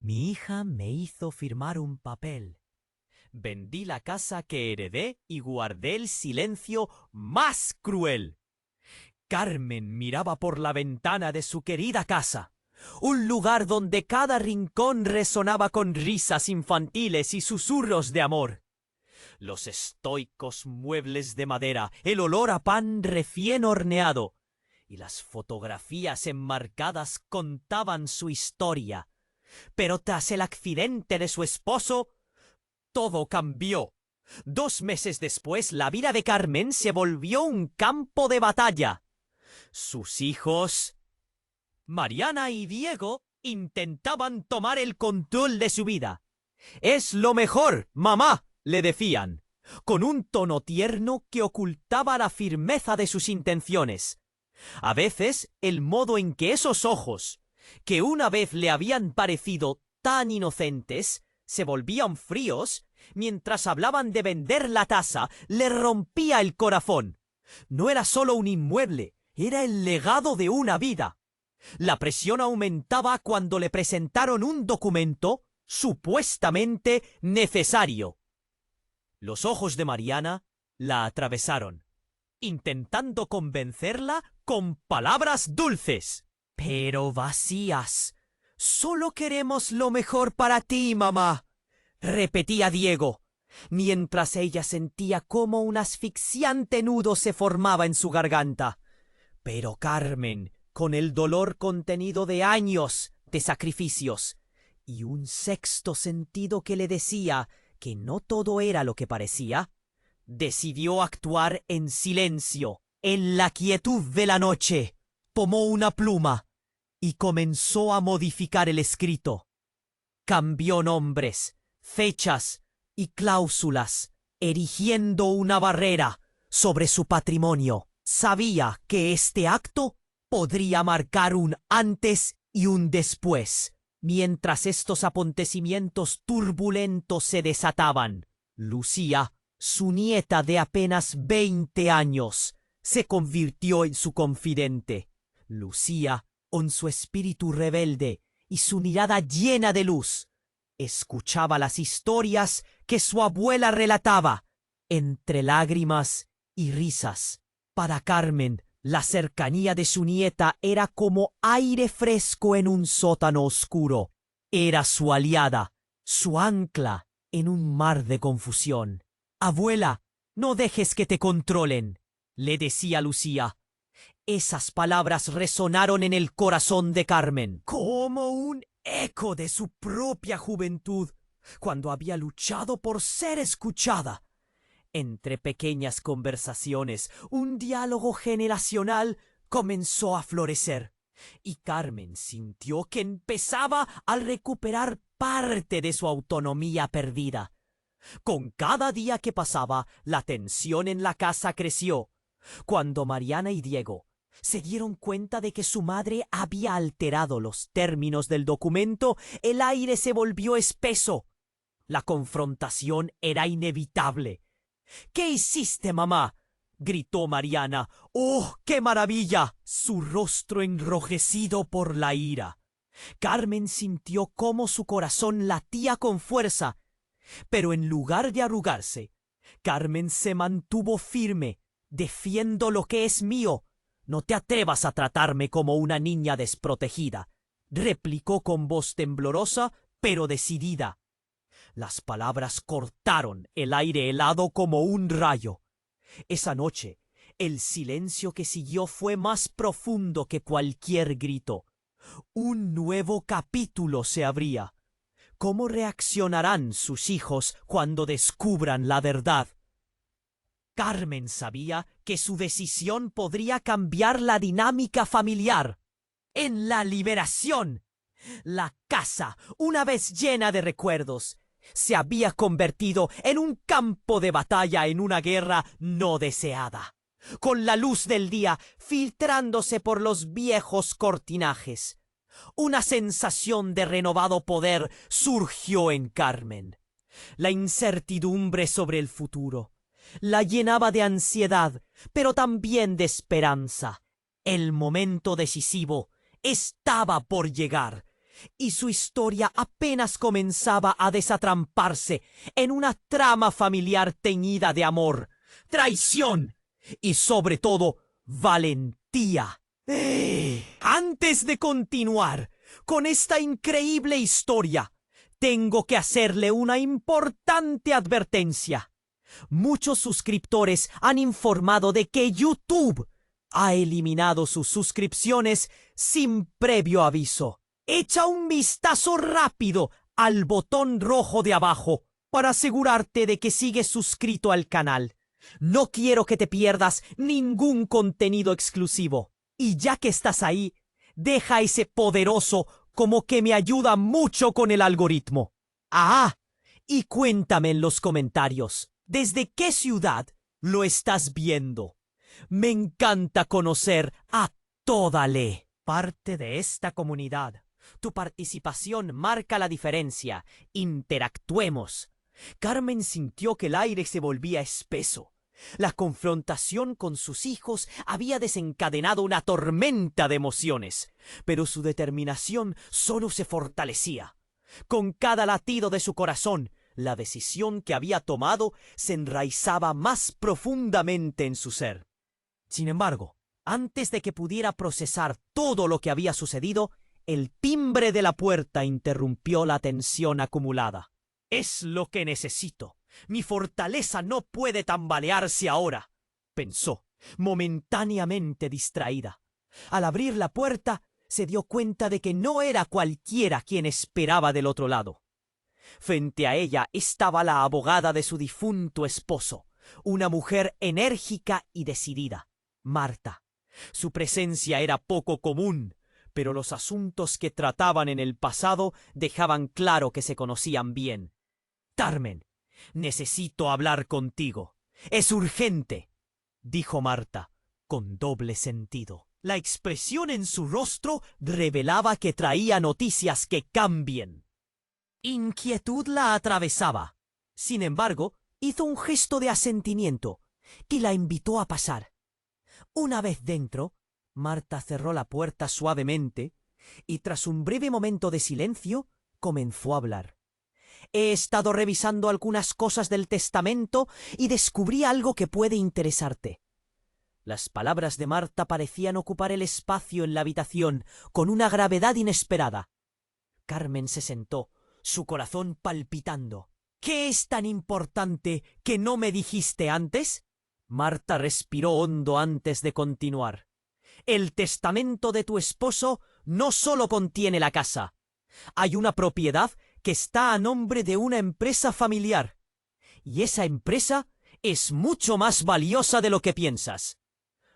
Mi hija me hizo firmar un papel. Vendí la casa que heredé y guardé el silencio más cruel. Carmen miraba por la ventana de su querida casa, un lugar donde cada rincón resonaba con risas infantiles y susurros de amor. Los estoicos muebles de madera, el olor a pan recién horneado y las fotografías enmarcadas contaban su historia. Pero tras el accidente de su esposo, todo cambió. 2 meses después, la vida de Carmen se volvió un campo de batalla. Sus hijos, Mariana y Diego, intentaban tomar el control de su vida. «Es lo mejor, mamá», le decían, con un tono tierno que ocultaba la firmeza de sus intenciones. A veces, el modo en que esos ojos, que una vez le habían parecido tan inocentes, se volvían fríos mientras hablaban de vender la casa, le rompía el corazón. No era solo un inmueble, era el legado de una vida. La presión aumentaba cuando le presentaron un documento supuestamente necesario. Los ojos de Mariana la atravesaron, intentando convencerla con palabras dulces, pero vacías. «Solo queremos lo mejor para ti, mamá», repetía Diego, mientras ella sentía cómo un asfixiante nudo se formaba en su garganta. Pero Carmen, con el dolor contenido de años de sacrificios y un sexto sentido que le decía que no todo era lo que parecía, decidió actuar en silencio. En la quietud de la noche, tomó una pluma y comenzó a modificar el escrito. Cambió nombres, fechas y cláusulas, erigiendo una barrera sobre su patrimonio. Sabía que este acto podría marcar un antes y un después. Mientras estos acontecimientos turbulentos se desataban, Lucía, su nieta de apenas 20 años, se convirtió en su confidente. Lucía, con su espíritu rebelde y su mirada llena de luz, escuchaba las historias que su abuela relataba, entre lágrimas y risas. Para Carmen, la cercanía de su nieta era como aire fresco en un sótano oscuro. Era su aliada, su ancla en un mar de confusión. «Abuela, no dejes que te controlen», le decía Lucía. Esas palabras resonaron en el corazón de Carmen, como un eco de su propia juventud, cuando había luchado por ser escuchada. Entre pequeñas conversaciones, un diálogo generacional comenzó a florecer, y Carmen sintió que empezaba a recuperar parte de su autonomía perdida. Con cada día que pasaba, la tensión en la casa creció. Cuando Mariana y Diego se dieron cuenta de que su madre había alterado los términos del documento, el aire se volvió espeso. La confrontación era inevitable. «¿Qué hiciste, mamá?», gritó Mariana. «¡Oh, qué maravilla!», su rostro enrojecido por la ira. Carmen sintió cómo su corazón latía con fuerza, pero en lugar de arrugarse, Carmen se mantuvo firme. «Defiendo lo que es mío. No te atrevas a tratarme como una niña desprotegida», replicó con voz temblorosa, pero decidida. Las palabras cortaron el aire helado como un rayo. Esa noche, el silencio que siguió fue más profundo que cualquier grito. Un nuevo capítulo se abría. ¿Cómo reaccionarán sus hijos cuando descubran la verdad? Carmen sabía que su decisión podría cambiar la dinámica familiar. En la liberación, la casa, una vez llena de recuerdos, se había convertido en un campo de batalla en una guerra no deseada, con la luz del día filtrándose por los viejos cortinajes. Una sensación de renovado poder surgió en Carmen. La incertidumbre sobre el futuro la llenaba de ansiedad, pero también de esperanza. El momento decisivo estaba por llegar. y su historia apenas comenzaba a desatramparse en una trama familiar teñida de amor, traición y sobre todo valentía. Antes de continuar con esta increíble historia, tengo que hacerle una importante advertencia. Muchos suscriptores han informado de que YouTube ha eliminado sus suscripciones sin previo aviso. Echa un vistazo rápido al botón rojo de abajo para asegurarte de que sigues suscrito al canal. No quiero que te pierdas ningún contenido exclusivo. Y ya que estás ahí, deja ese poderoso como que me ayuda mucho con el algoritmo. Y cuéntame en los comentarios, ¿desde qué ciudad lo estás viendo? Me encanta conocer a toda parte de esta comunidad. Tu participación marca la diferencia. Interactuemos. Carmen sintió que el aire se volvía espeso. La confrontación con sus hijos había desencadenado una tormenta de emociones, pero su determinación solo se fortalecía. Con cada latido de su corazón, la decisión que había tomado se enraizaba más profundamente en su ser. Sin embargo, antes de que pudiera procesar todo lo que había sucedido, el timbre de la puerta interrumpió la tensión acumulada. «Es lo que necesito. Mi fortaleza no puede tambalearse ahora», pensó, momentáneamente distraída. Al abrir la puerta, se dio cuenta de que no era cualquiera quien esperaba del otro lado. Frente a ella estaba la abogada de su difunto esposo, una mujer enérgica y decidida, Marta. Su presencia era poco común, pero los asuntos que trataban en el pasado dejaban claro que se conocían bien. «Carmen, necesito hablar contigo. Es urgente», dijo Marta, con doble sentido. La expresión en su rostro revelaba que traía noticias que cambien. Inquietud la atravesaba. Sin embargo, hizo un gesto de asentimiento y la invitó a pasar. Una vez dentro, Marta cerró la puerta suavemente y tras un breve momento de silencio, comenzó a hablar. «He estado revisando algunas cosas del testamento y descubrí algo que puede interesarte». Las palabras de Marta parecían ocupar el espacio en la habitación con una gravedad inesperada. Carmen se sentó, su corazón palpitando. «¿Qué es tan importante que no me dijiste antes?». Marta respiró hondo antes de continuar. «El testamento de tu esposo no solo contiene la casa. Hay una propiedad que está a nombre de una empresa familiar. Y esa empresa es mucho más valiosa de lo que piensas».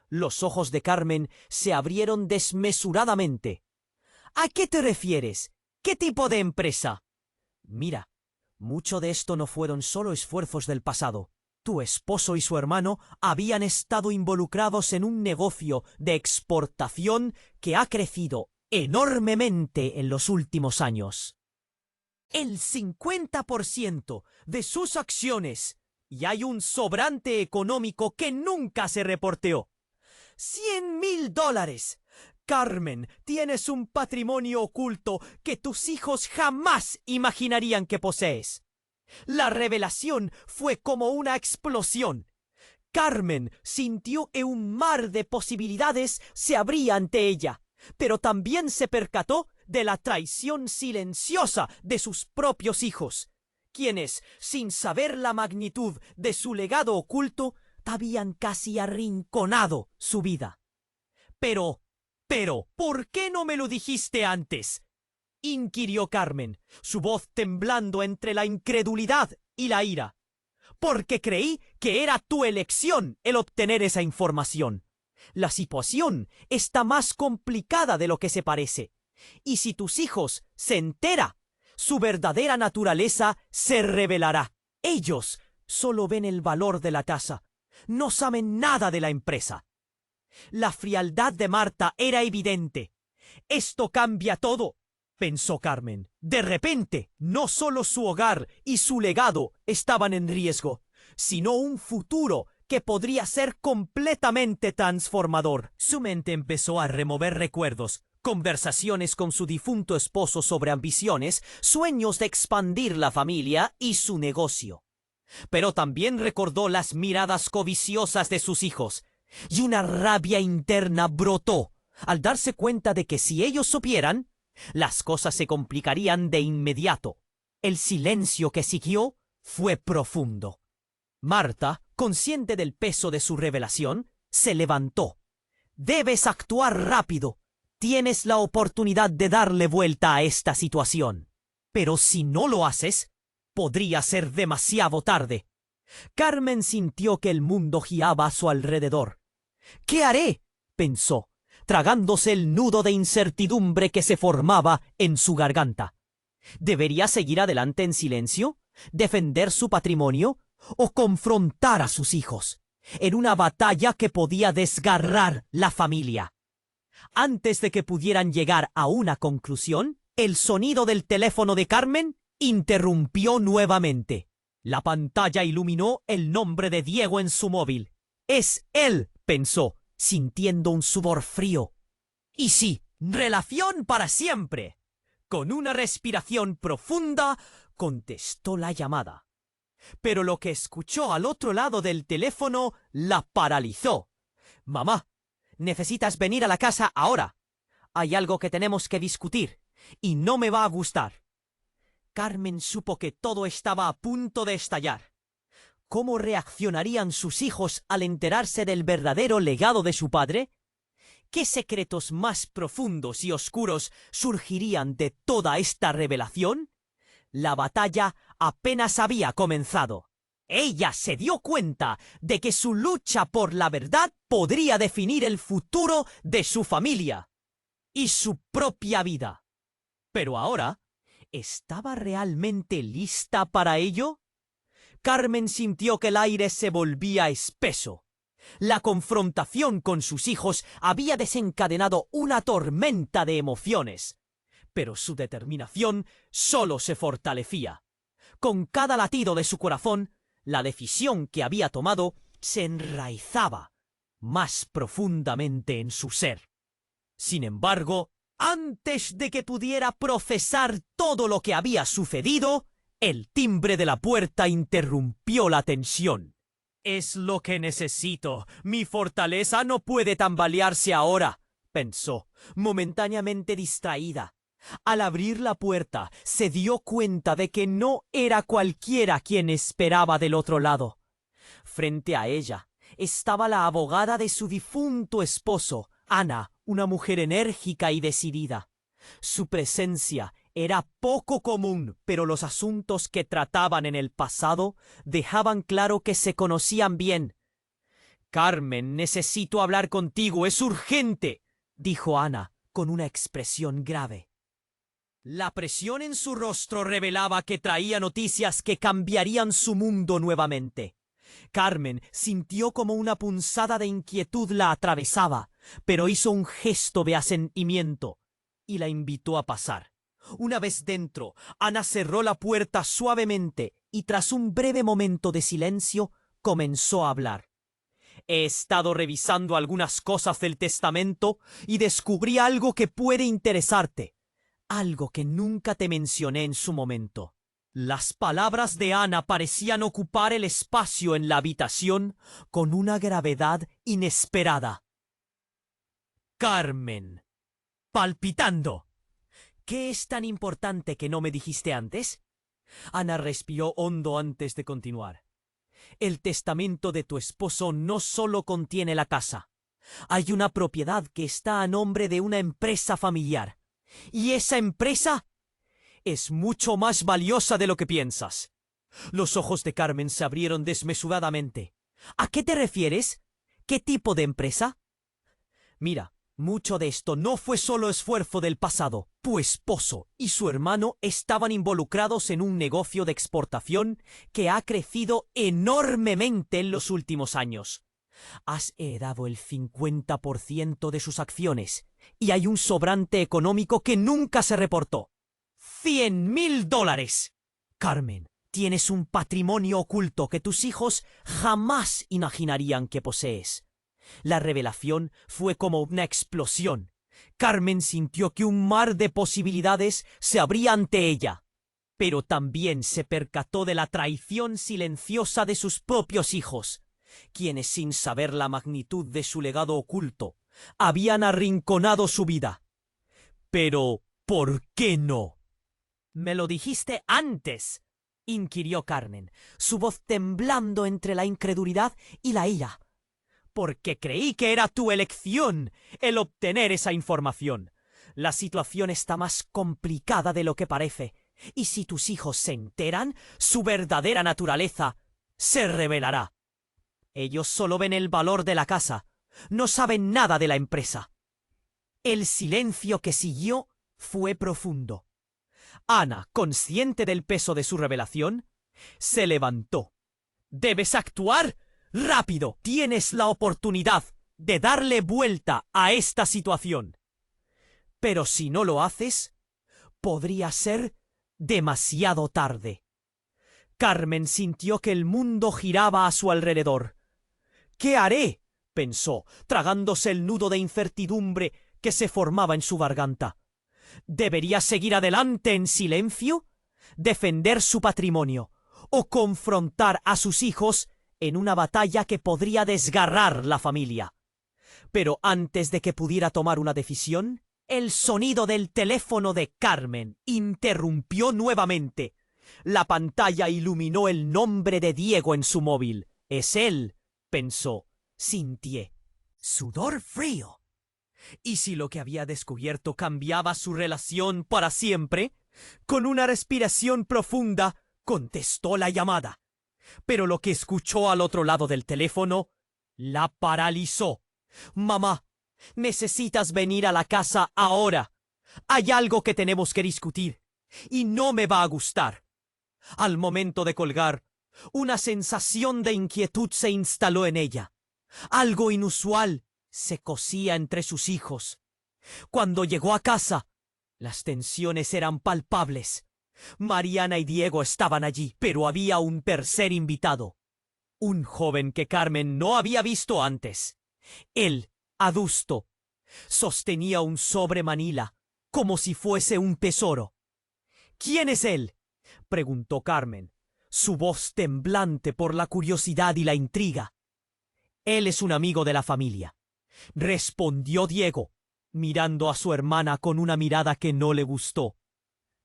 Los ojos de Carmen se abrieron desmesuradamente. «¿A qué te refieres? ¿Qué tipo de empresa?». «Mira, mucho de esto no fueron solo esfuerzos del pasado. Tu esposo y su hermano habían estado involucrados en un negocio de exportación que ha crecido enormemente en los últimos años. El 50% de sus acciones, y hay un sobrante económico que nunca se reporteó. $100,000. Carmen, tienes un patrimonio oculto que tus hijos jamás imaginarían que posees». La revelación fue como una explosión. Carmen sintió que un mar de posibilidades se abría ante ella, pero también se percató de la traición silenciosa de sus propios hijos, quienes, sin saber la magnitud de su legado oculto, habían casi arrinconado su vida. Pero, ¿por qué no me lo dijiste antes?», inquirió Carmen, su voz temblando entre la incredulidad y la ira. «Porque creí que era tu elección el obtener esa información. La situación está más complicada de lo que se parece. Y si tus hijos se enteran, su verdadera naturaleza se revelará. Ellos solo ven el valor de la casa. No saben nada de la empresa». La frialdad de Marta era evidente. «Esto cambia todo», pensó Carmen. De repente, no solo su hogar y su legado estaban en riesgo, sino un futuro que podría ser completamente transformador. Su mente empezó a remover recuerdos, conversaciones con su difunto esposo sobre ambiciones, sueños de expandir la familia y su negocio. Pero también recordó las miradas codiciosas de sus hijos, y una rabia interna brotó al darse cuenta de que si ellos supieran, las cosas se complicarían de inmediato. El silencio que siguió fue profundo. Marta, consciente del peso de su revelación, se levantó. «Debes actuar rápido. Tienes la oportunidad de darle vuelta a esta situación. Pero si no lo haces, podría ser demasiado tarde». Carmen sintió que el mundo giraba a su alrededor. «¿Qué haré?», pensó, tragándose el nudo de incertidumbre que se formaba en su garganta. ¿Debería seguir adelante en silencio? ¿Defender su patrimonio? ¿O confrontar a sus hijos? En una batalla que podía desgarrar la familia. Antes de que pudieran llegar a una conclusión, el sonido del teléfono de Carmen interrumpió nuevamente. La pantalla iluminó el nombre de Diego en su móvil. «Es él», pensó, sintiendo un sudor frío. «Y sí, relación para siempre». Con una respiración profunda, contestó la llamada. Pero lo que escuchó al otro lado del teléfono la paralizó. «Mamá, necesitas venir a la casa ahora. Hay algo que tenemos que discutir, y no me va a gustar». Carmen supo que todo estaba a punto de estallar. ¿Cómo reaccionarían sus hijos al enterarse del verdadero legado de su padre? ¿Qué secretos más profundos y oscuros surgirían de toda esta revelación? La batalla apenas había comenzado. Ella se dio cuenta de que su lucha por la verdad podría definir el futuro de su familia y su propia vida. Pero ahora, ¿estaba realmente lista para ello? Carmen sintió que el aire se volvía espeso. La confrontación con sus hijos había desencadenado una tormenta de emociones, pero su determinación solo se fortalecía. Con cada latido de su corazón, la decisión que había tomado se enraizaba más profundamente en su ser. Sin embargo, antes de que pudiera procesar todo lo que había sucedido, el timbre de la puerta interrumpió la tensión. «Es lo que necesito. Mi fortaleza no puede tambalearse ahora», pensó, momentáneamente distraída. Al abrir la puerta, se dio cuenta de que no era cualquiera quien esperaba del otro lado. Frente a ella estaba la abogada de su difunto esposo, Ana, una mujer enérgica y decidida. Su presencia era poco común, pero los asuntos que trataban en el pasado dejaban claro que se conocían bien. «Carmen, necesito hablar contigo, es urgente», dijo Ana, con una expresión grave. La presión en su rostro revelaba que traía noticias que cambiarían su mundo nuevamente. Carmen sintió como una punzada de inquietud la atravesaba, pero hizo un gesto de asentimiento y la invitó a pasar. Una vez dentro, Ana cerró la puerta suavemente y tras un breve momento de silencio, comenzó a hablar. «He estado revisando algunas cosas del testamento y descubrí algo que puede interesarte. Algo que nunca te mencioné en su momento». Las palabras de Ana parecían ocupar el espacio en la habitación con una gravedad inesperada. «Carmen», palpitando. «¿Qué es tan importante que no me dijiste antes?». Ana respiró hondo antes de continuar. «El testamento de tu esposo no solo contiene la casa. Hay una propiedad que está a nombre de una empresa familiar. Y esa empresa es mucho más valiosa de lo que piensas». Los ojos de Carmen se abrieron desmesuradamente. «¿A qué te refieres? ¿Qué tipo de empresa?». «Mira, mucho de esto no fue solo esfuerzo del pasado. Tu esposo y su hermano estaban involucrados en un negocio de exportación que ha crecido enormemente en los últimos años. Has heredado el 50% de sus acciones y hay un sobrante económico que nunca se reportó. $100.000. Carmen, tienes un patrimonio oculto que tus hijos jamás imaginarían que posees». La revelación fue como una explosión. Carmen sintió que un mar de posibilidades se abría ante ella, pero también se percató de la traición silenciosa de sus propios hijos, quienes, sin saber la magnitud de su legado oculto, habían arrinconado su vida. Pero, ¿por qué no? «¿Me lo dijiste antes?», inquirió Carmen, su voz temblando entre la incredulidad y la ira. «Porque creí que era tu elección el obtener esa información. La situación está más complicada de lo que parece, y si tus hijos se enteran, su verdadera naturaleza se revelará. Ellos solo ven el valor de la casa, no saben nada de la empresa». El silencio que siguió fue profundo. Ana, consciente del peso de su revelación, se levantó. «Debes actuar rápido. Tienes la oportunidad de darle vuelta a esta situación. Pero si no lo haces, podría ser demasiado tarde». Carmen sintió que el mundo giraba a su alrededor. «¿Qué haré?», pensó, tragándose el nudo de incertidumbre que se formaba en su garganta. ¿Debería seguir adelante en silencio, defender su patrimonio o confrontar a sus hijos en una batalla que podría desgarrar la familia? Pero antes de que pudiera tomar una decisión, el sonido del teléfono de Carmen interrumpió nuevamente. La pantalla iluminó el nombre de Diego en su móvil. «Es él», pensó, sintió sudor frío. ¿Y si lo que había descubierto cambiaba su relación para siempre? Con una respiración profunda, contestó la llamada. Pero lo que escuchó al otro lado del teléfono la paralizó. «Mamá, necesitas venir a la casa ahora. Hay algo que tenemos que discutir, y no me va a gustar». Al momento de colgar, una sensación de inquietud se instaló en ella. Algo inusual se cosía entre sus hijos. Cuando llegó a casa, las tensiones eran palpables. Mariana y Diego estaban allí, pero había un tercer invitado. Un joven que Carmen no había visto antes. Él, adusto, sostenía un sobre Manila, como si fuese un tesoro. «¿Quién es él?», preguntó Carmen, su voz temblante por la curiosidad y la intriga. «Él es un amigo de la familia», respondió Diego, mirando a su hermana con una mirada que no le gustó.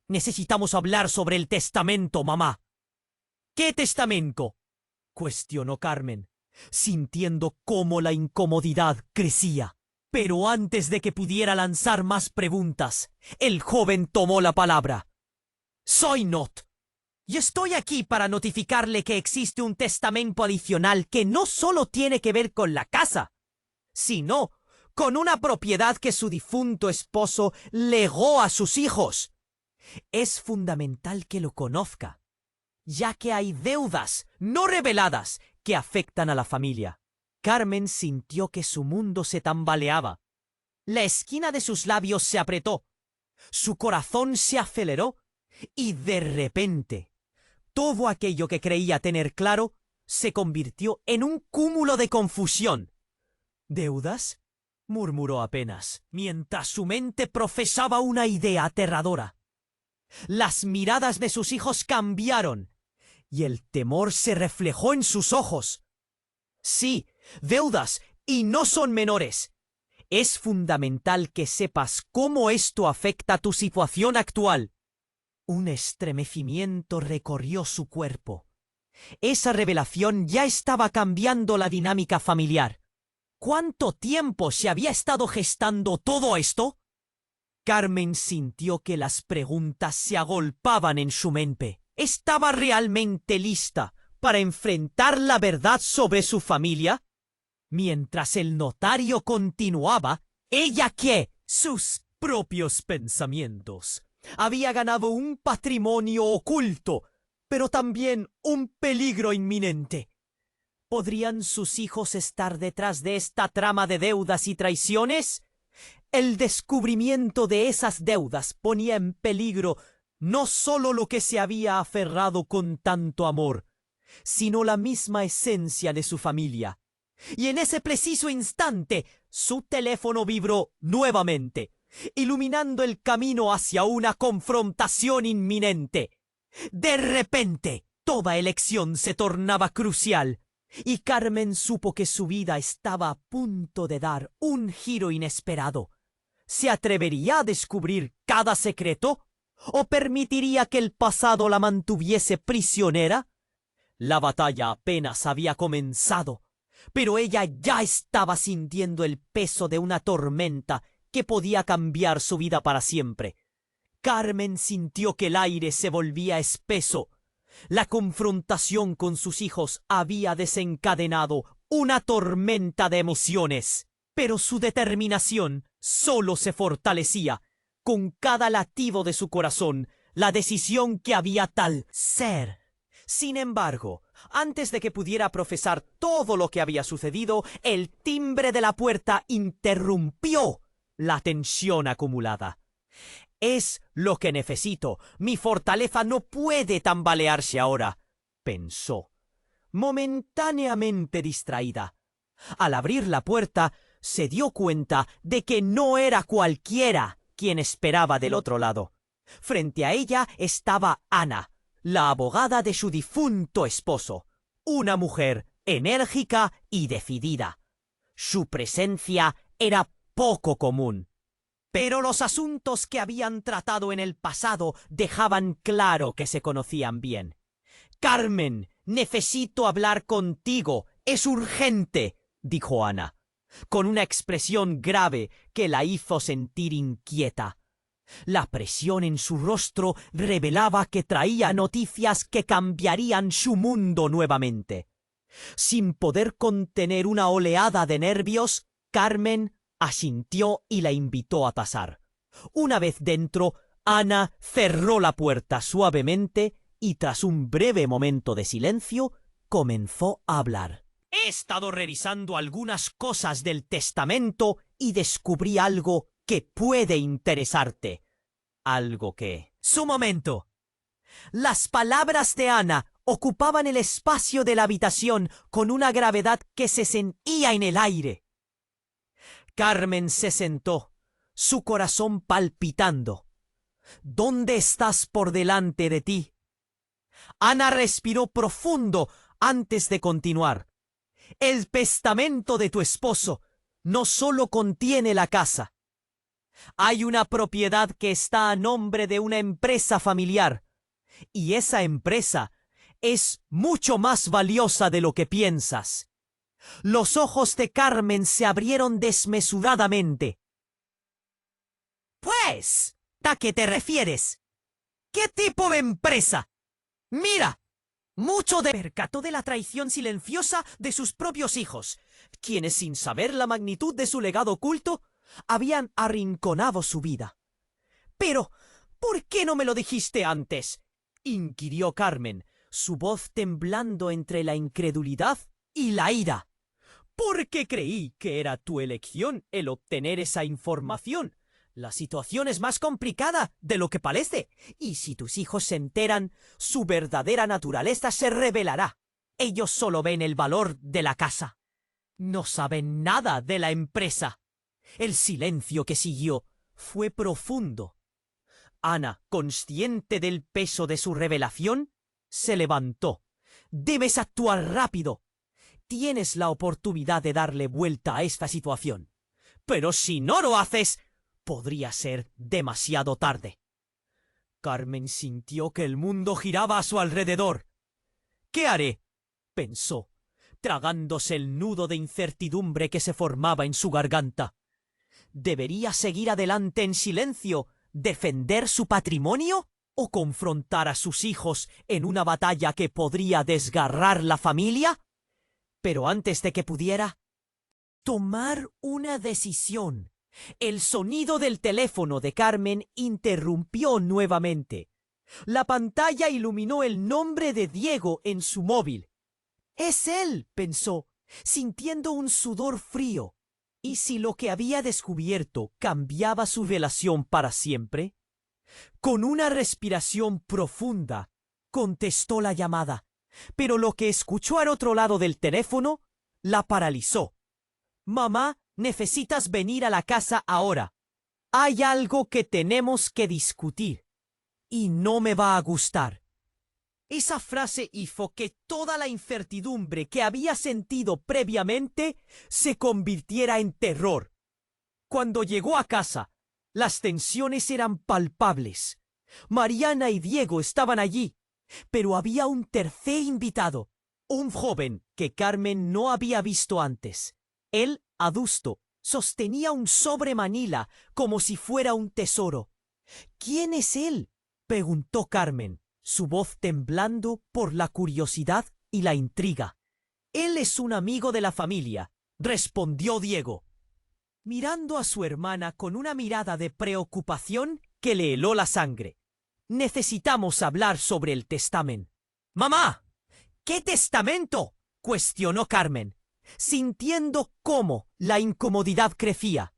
«Necesitamos hablar sobre el testamento, mamá». «¿Qué testamento?», cuestionó Carmen, sintiendo cómo la incomodidad crecía. Pero antes de que pudiera lanzar más preguntas, el joven tomó la palabra. «Soy Not, y estoy aquí para notificarle que existe un testamento adicional que no solo tiene que ver con la casa, sino con una propiedad que su difunto esposo legó a sus hijos. Es fundamental que lo conozca, ya que hay deudas no reveladas que afectan a la familia». Carmen sintió que su mundo se tambaleaba. La esquina de sus labios se apretó, su corazón se aceleró y de repente todo aquello que creía tener claro se convirtió en un cúmulo de confusión. «¿Deudas?», murmuró apenas, mientras su mente profesaba una idea aterradora. Las miradas de sus hijos cambiaron y el temor se reflejó en sus ojos. «Sí, deudas, y no son menores. Es fundamental que sepas cómo esto afecta a tu situación actual». Un estremecimiento recorrió su cuerpo. Esa revelación ya estaba cambiando la dinámica familiar. ¿Cuánto tiempo se había estado gestando todo esto? Carmen sintió que las preguntas se agolpaban en su mente. ¿Estaba realmente lista para enfrentar la verdad sobre su familia? Mientras el notario continuaba, ella que sus propios pensamientos había ganado un patrimonio oculto, pero también un peligro inminente. ¿Podrían sus hijos estar detrás de esta trama de deudas y traiciones? El descubrimiento de esas deudas ponía en peligro no solo lo que se había aferrado con tanto amor, sino la misma esencia de su familia. Y en ese preciso instante, su teléfono vibró nuevamente, iluminando el camino hacia una confrontación inminente. De repente, toda elección se tornaba crucial, y Carmen supo que su vida estaba a punto de dar un giro inesperado. ¿Se atrevería a descubrir cada secreto? ¿O permitiría que el pasado la mantuviese prisionera? La batalla apenas había comenzado, pero ella ya estaba sintiendo el peso de una tormenta que podía cambiar su vida para siempre. Carmen sintió que el aire se volvía espeso. La confrontación con sus hijos había desencadenado una tormenta de emociones, pero su determinación solo se fortalecía con cada latido de su corazón, la decisión que había tal ser. Sin embargo, antes de que pudiera profesar todo lo que había sucedido, el timbre de la puerta interrumpió la tensión acumulada. «Es lo que necesito. Mi fortaleza no puede tambalearse ahora», pensó, momentáneamente distraída. Al abrir la puerta, se dio cuenta de que no era cualquiera quien esperaba del otro lado. Frente a ella estaba Ana, la abogada de su difunto esposo, una mujer enérgica y decidida. Su presencia era poco común, pero los asuntos que habían tratado en el pasado dejaban claro que se conocían bien. «Carmen, necesito hablar contigo. Es urgente», dijo Ana, con una expresión grave que la hizo sentir inquieta. La presión en su rostro revelaba que traía noticias que cambiarían su mundo nuevamente. Sin poder contener una oleada de nervios, Carmen asintió y la invitó a pasar. Una vez dentro, Ana cerró la puerta suavemente y tras un breve momento de silencio, comenzó a hablar. «He estado revisando algunas cosas del testamento y descubrí algo que puede interesarte». Algo que... ¡Su momento! Las palabras de Ana ocupaban el espacio de la habitación con una gravedad que se sentía en el aire. Carmen se sentó, su corazón palpitando. «¿Dónde estás por delante de ti?» Ana respiró profundo antes de continuar. «El testamento de tu esposo no solo contiene la casa. Hay una propiedad que está a nombre de una empresa familiar, y esa empresa es mucho más valiosa de lo que piensas». Los ojos de Carmen se abrieron desmesuradamente. «Pues, ¿a qué te refieres? ¿Qué tipo de empresa? Mira, mucho de...» Percató de la traición silenciosa de sus propios hijos, quienes, sin saber la magnitud de su legado oculto, habían arrinconado su vida. «Pero, ¿por qué no me lo dijiste antes?», inquirió Carmen, su voz temblando entre la incredulidad y la ira. «Porque creí que era tu elección el obtener esa información. La situación es más complicada de lo que parece, y si tus hijos se enteran, su verdadera naturaleza se revelará. Ellos solo ven el valor de la casa. No saben nada de la empresa». El silencio que siguió fue profundo. Ana, consciente del peso de su revelación, se levantó. «Debes actuar rápido. Tienes la oportunidad de darle vuelta a esta situación. Pero si no lo haces, podría ser demasiado tarde». Carmen sintió que el mundo giraba a su alrededor. «¿Qué haré?», pensó, tragándose el nudo de incertidumbre que se formaba en su garganta. ¿Debería seguir adelante en silencio, defender su patrimonio o confrontar a sus hijos en una batalla que podría desgarrar la familia? Pero antes de que pudiera tomar una decisión, el sonido del teléfono de Carmen interrumpió nuevamente. La pantalla iluminó el nombre de Diego en su móvil. «Es él», pensó, sintiendo un sudor frío. ¿Y si lo que había descubierto cambiaba su relación para siempre? Con una respiración profunda, contestó la llamada, pero lo que escuchó al otro lado del teléfono la paralizó. «Mamá, necesitas venir a la casa ahora. Hay algo que tenemos que discutir. Y no me va a gustar». Esa frase hizo que toda la incertidumbre que había sentido previamente se convirtiera en terror. Cuando llegó a casa, las tensiones eran palpables. Mariana y Diego estaban allí, pero había un tercer invitado, un joven que Carmen no había visto antes. Él, adusto, sostenía un sobre Manila como si fuera un tesoro. «¿Quién es él?», preguntó Carmen, su voz temblando por la curiosidad y la intriga. «Él es un amigo de la familia», respondió Diego, mirando a su hermana con una mirada de preocupación que le heló la sangre. «Necesitamos hablar sobre el testamento». «¡Mamá! ¿Qué testamento?», cuestionó Carmen, sintiendo cómo la incomodidad crecía.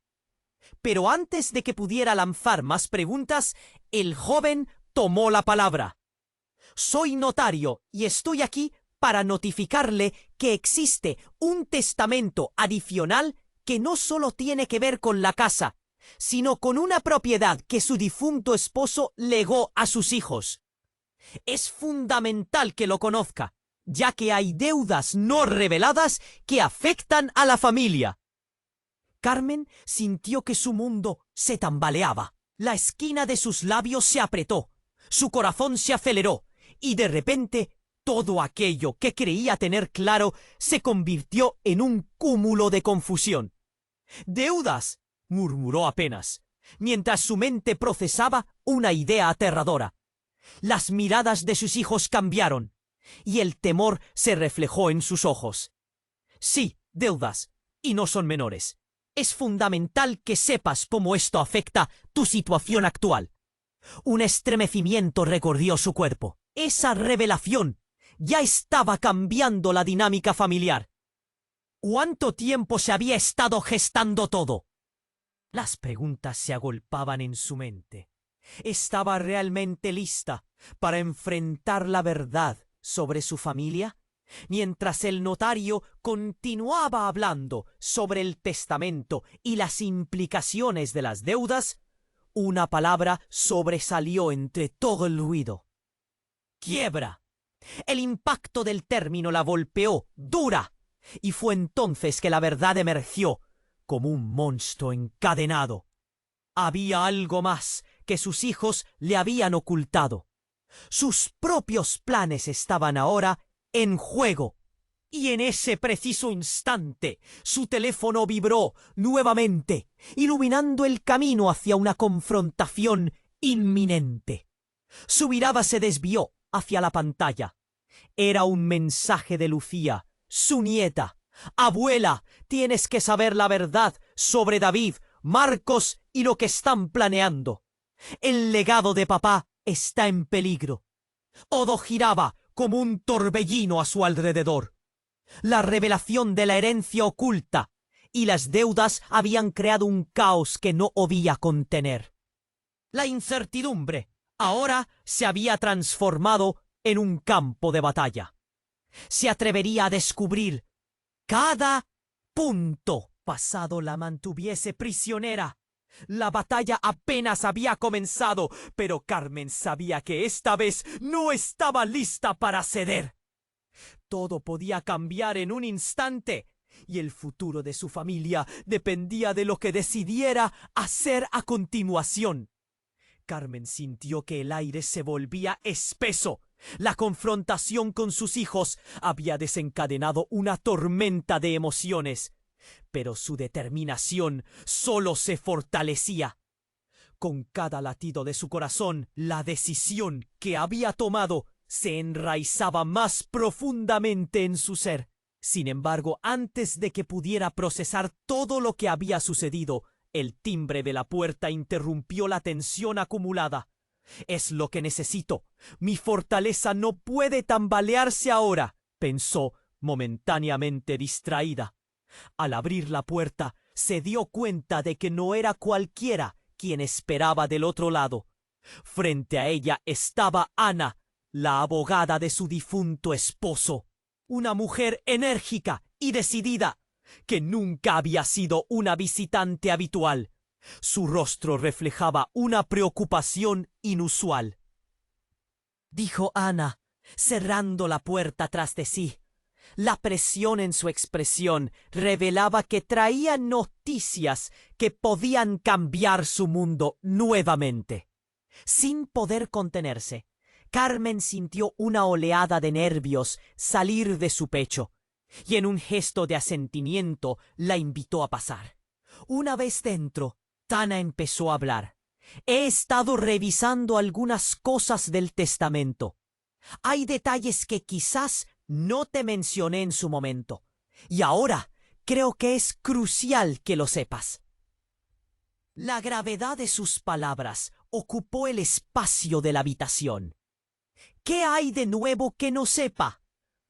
Pero antes de que pudiera lanzar más preguntas, el joven tomó la palabra. «Soy notario y estoy aquí para notificarle que existe un testamento adicional que no solo tiene que ver con la casa, sino con una propiedad que su difunto esposo legó a sus hijos. Es fundamental que lo conozca, ya que hay deudas no reveladas que afectan a la familia». Carmen sintió que su mundo se tambaleaba. La esquina de sus labios se apretó, su corazón se aceleró, y de repente todo aquello que creía tener claro se convirtió en un cúmulo de confusión. «¿Deudas?», murmuró apenas, mientras su mente procesaba una idea aterradora. Las miradas de sus hijos cambiaron, y el temor se reflejó en sus ojos. «Sí, deudas, y no son menores. Es fundamental que sepas cómo esto afecta tu situación actual». Un estremecimiento recorrió su cuerpo. Esa revelación ya estaba cambiando la dinámica familiar. ¿Cuánto tiempo se había estado gestando todo? Las preguntas se agolpaban en su mente. ¿Estaba realmente lista para enfrentar la verdad sobre su familia? Mientras el notario continuaba hablando sobre el testamento y las implicaciones de las deudas, una palabra sobresalió entre todo el ruido. «Quiebra». El impacto del término la golpeó dura, y fue entonces que la verdad emergió como un monstruo encadenado. Había algo más que sus hijos le habían ocultado. Sus propios planes estaban ahora en juego. Y en ese preciso instante, su teléfono vibró nuevamente, iluminando el camino hacia una confrontación inminente. Su mirada se desvió hacia la pantalla. Era un mensaje de Lucía, su nieta. «Abuela, tienes que saber la verdad sobre David, Marcos y lo que están planeando. El legado de papá está en peligro». Todo giraba como un torbellino a su alrededor. La revelación de la herencia oculta y las deudas habían creado un caos que no podía contener. La incertidumbre ahora se había transformado en un campo de batalla. Se atrevería a descubrir cada punto. Pasado la mantuviese prisionera. La batalla apenas había comenzado, pero Carmen sabía que esta vez no estaba lista para ceder. Todo podía cambiar en un instante, y el futuro de su familia dependía de lo que decidiera hacer a continuación. Carmen sintió que el aire se volvía espeso. La confrontación con sus hijos había desencadenado una tormenta de emociones, pero su determinación solo se fortalecía. Con cada latido de su corazón, la decisión que había tomado se enraizaba más profundamente en su ser. Sin embargo, antes de que pudiera procesar todo lo que había sucedido, el timbre de la puerta interrumpió la tensión acumulada. «Es lo que necesito. Mi fortaleza no puede tambalearse ahora», pensó, momentáneamente distraída. Al abrir la puerta, se dio cuenta de que no era cualquiera quien esperaba del otro lado. Frente a ella estaba Ana, la abogada de su difunto esposo. Una mujer enérgica y decidida, que nunca había sido una visitante habitual. Su rostro reflejaba una preocupación inusual. Dijo Ana, cerrando la puerta tras de sí. La presión en su expresión revelaba que traía noticias que podían cambiar su mundo nuevamente. Sin poder contenerse, Carmen sintió una oleada de nervios salir de su pecho, y en un gesto de asentimiento la invitó a pasar. Una vez dentro, Tana empezó a hablar. He estado revisando algunas cosas del testamento. Hay detalles que quizás no te mencioné en su momento, y ahora creo que es crucial que lo sepas. La gravedad de sus palabras ocupó el espacio de la habitación. ¿Qué hay de nuevo que no sepa?,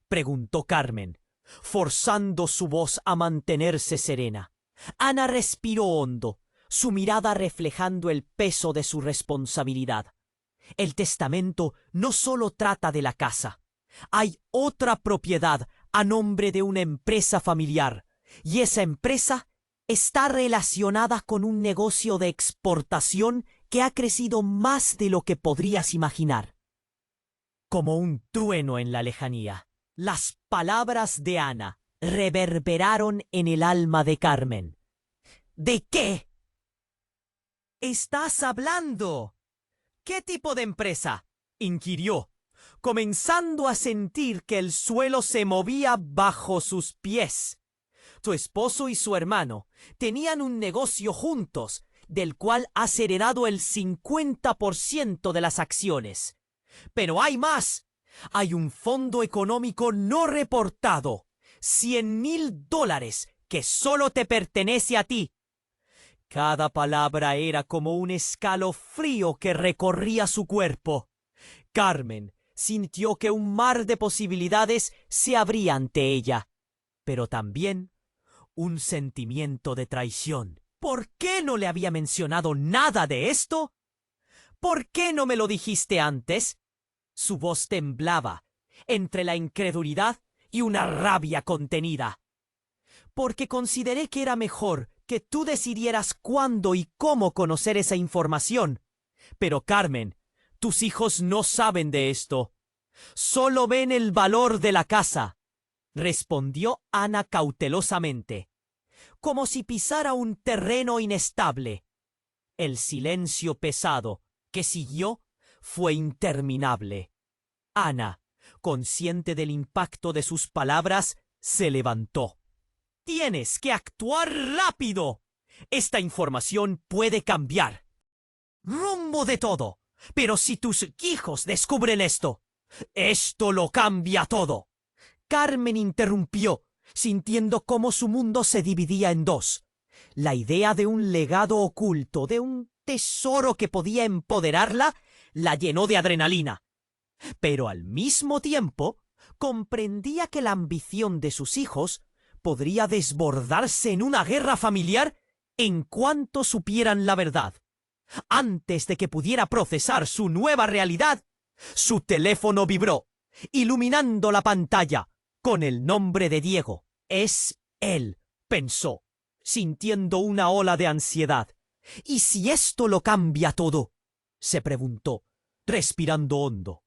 preguntó Carmen, forzando su voz a mantenerse serena. Ana respiró hondo, su mirada reflejando el peso de su responsabilidad. El testamento no solo trata de la casa. Hay otra propiedad a nombre de una empresa familiar, y esa empresa está relacionada con un negocio de exportación que ha crecido más de lo que podrías imaginar. Como un trueno en la lejanía, las palabras de Ana reverberaron en el alma de Carmen. ¿De qué estás hablando? ¿Qué tipo de empresa?, inquirió, comenzando a sentir que el suelo se movía bajo sus pies. Tu esposo y su hermano tenían un negocio juntos, del cual has heredado el 50% de las acciones. Pero hay más. Hay un fondo económico no reportado, $100,000, que solo te pertenece a ti. Cada palabra era como un escalofrío que recorría su cuerpo. Carmen sintió que un mar de posibilidades se abría ante ella, pero también un sentimiento de traición. ¿Por qué no le había mencionado nada de esto? ¿Por qué no me lo dijiste antes? Su voz temblaba entre la incredulidad y una rabia contenida. Porque consideré que era mejor que tú decidieras cuándo y cómo conocer esa información. Pero Carmen, tus hijos no saben de esto. Solo ven el valor de la casa, respondió Ana cautelosamente, como si pisara un terreno inestable. El silencio pesado que siguió fue interminable. Ana, consciente del impacto de sus palabras, se levantó. Tienes que actuar rápido. Esta información puede cambiar rumbo de todo. Pero si tus hijos descubren esto lo cambia todo. Carmen interrumpió, sintiendo cómo su mundo se dividía en dos. La idea de un legado oculto, de un tesoro que podía empoderarla, la llenó de adrenalina. Pero al mismo tiempo, comprendía que la ambición de sus hijos podría desbordarse en una guerra familiar en cuanto supieran la verdad. Antes de que pudiera procesar su nueva realidad, su teléfono vibró, iluminando la pantalla con el nombre de Diego. Es él, pensó, sintiendo una ola de ansiedad. ¿Y si esto lo cambia todo?, se preguntó, respirando hondo.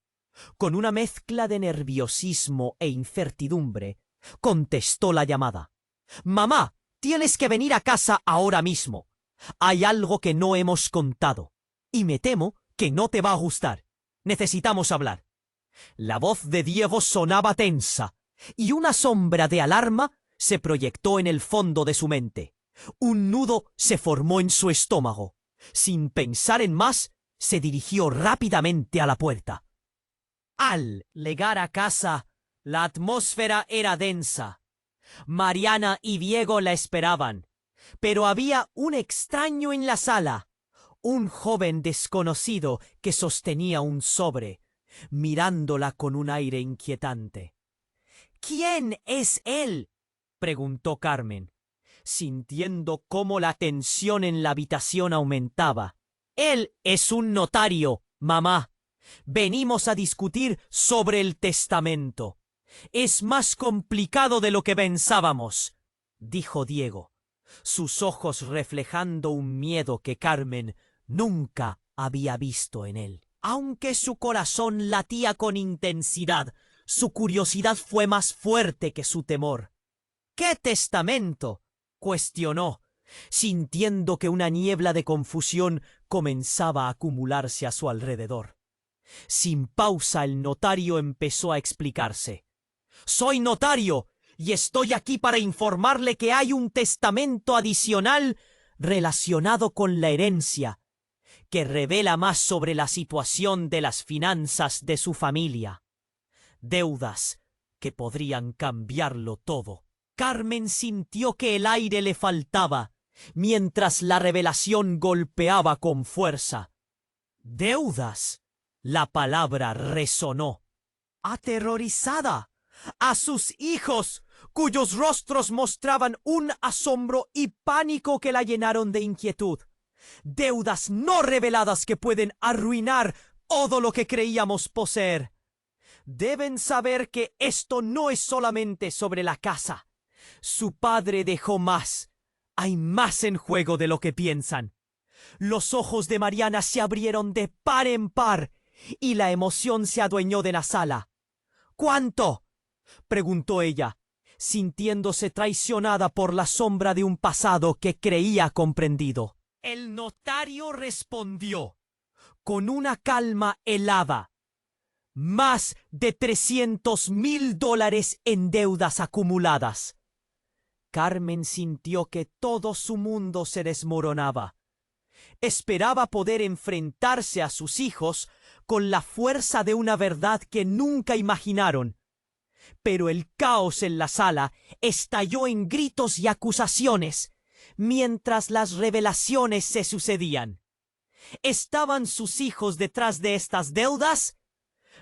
Con una mezcla de nerviosismo e incertidumbre, contestó la llamada. «Mamá, tienes que venir a casa ahora mismo. Hay algo que no hemos contado, y me temo que no te va a gustar. Necesitamos hablar». La voz de Diego sonaba tensa, y una sombra de alarma se proyectó en el fondo de su mente. Un nudo se formó en su estómago. Sin pensar en más, se dirigió rápidamente a la puerta. Al llegar a casa, la atmósfera era densa. Mariana y Diego la esperaban, pero había un extraño en la sala, un joven desconocido que sostenía un sobre, mirándola con un aire inquietante. «¿Quién es él?», preguntó Carmen, sintiendo cómo la tensión en la habitación aumentaba. «Él es un notario, mamá. Venimos a discutir sobre el testamento. Es más complicado de lo que pensábamos, dijo Diego, sus ojos reflejando un miedo que Carmen nunca había visto en él. Aunque su corazón latía con intensidad, su curiosidad fue más fuerte que su temor. ¿Qué testamento?, cuestionó, sintiendo que una niebla de confusión comenzaba a acumularse a su alrededor. Sin pausa el notario empezó a explicarse. Soy notario y estoy aquí para informarle que hay un testamento adicional relacionado con la herencia, que revela más sobre la situación de las finanzas de su familia. Deudas que podrían cambiarlo todo. Carmen sintió que el aire le faltaba, mientras la revelación golpeaba con fuerza. «Deudas». La palabra resonó. Aterrorizada, a sus hijos, cuyos rostros mostraban un asombro y pánico que la llenaron de inquietud. Deudas no reveladas que pueden arruinar todo lo que creíamos poseer. Deben saber que esto no es solamente sobre la casa. Su padre dejó más. Hay más en juego de lo que piensan. Los ojos de Mariana se abrieron de par en par y la emoción se adueñó de la sala. ¿Cuánto?, preguntó ella, sintiéndose traicionada por la sombra de un pasado que creía comprendido. El notario respondió, con una calma helada: más de $300,000 en deudas acumuladas. Carmen sintió que todo su mundo se desmoronaba. Esperaba poder enfrentarse a sus hijos con la fuerza de una verdad que nunca imaginaron. Pero el caos en la sala estalló en gritos y acusaciones, mientras las revelaciones se sucedían. ¿Estaban sus hijos detrás de estas deudas?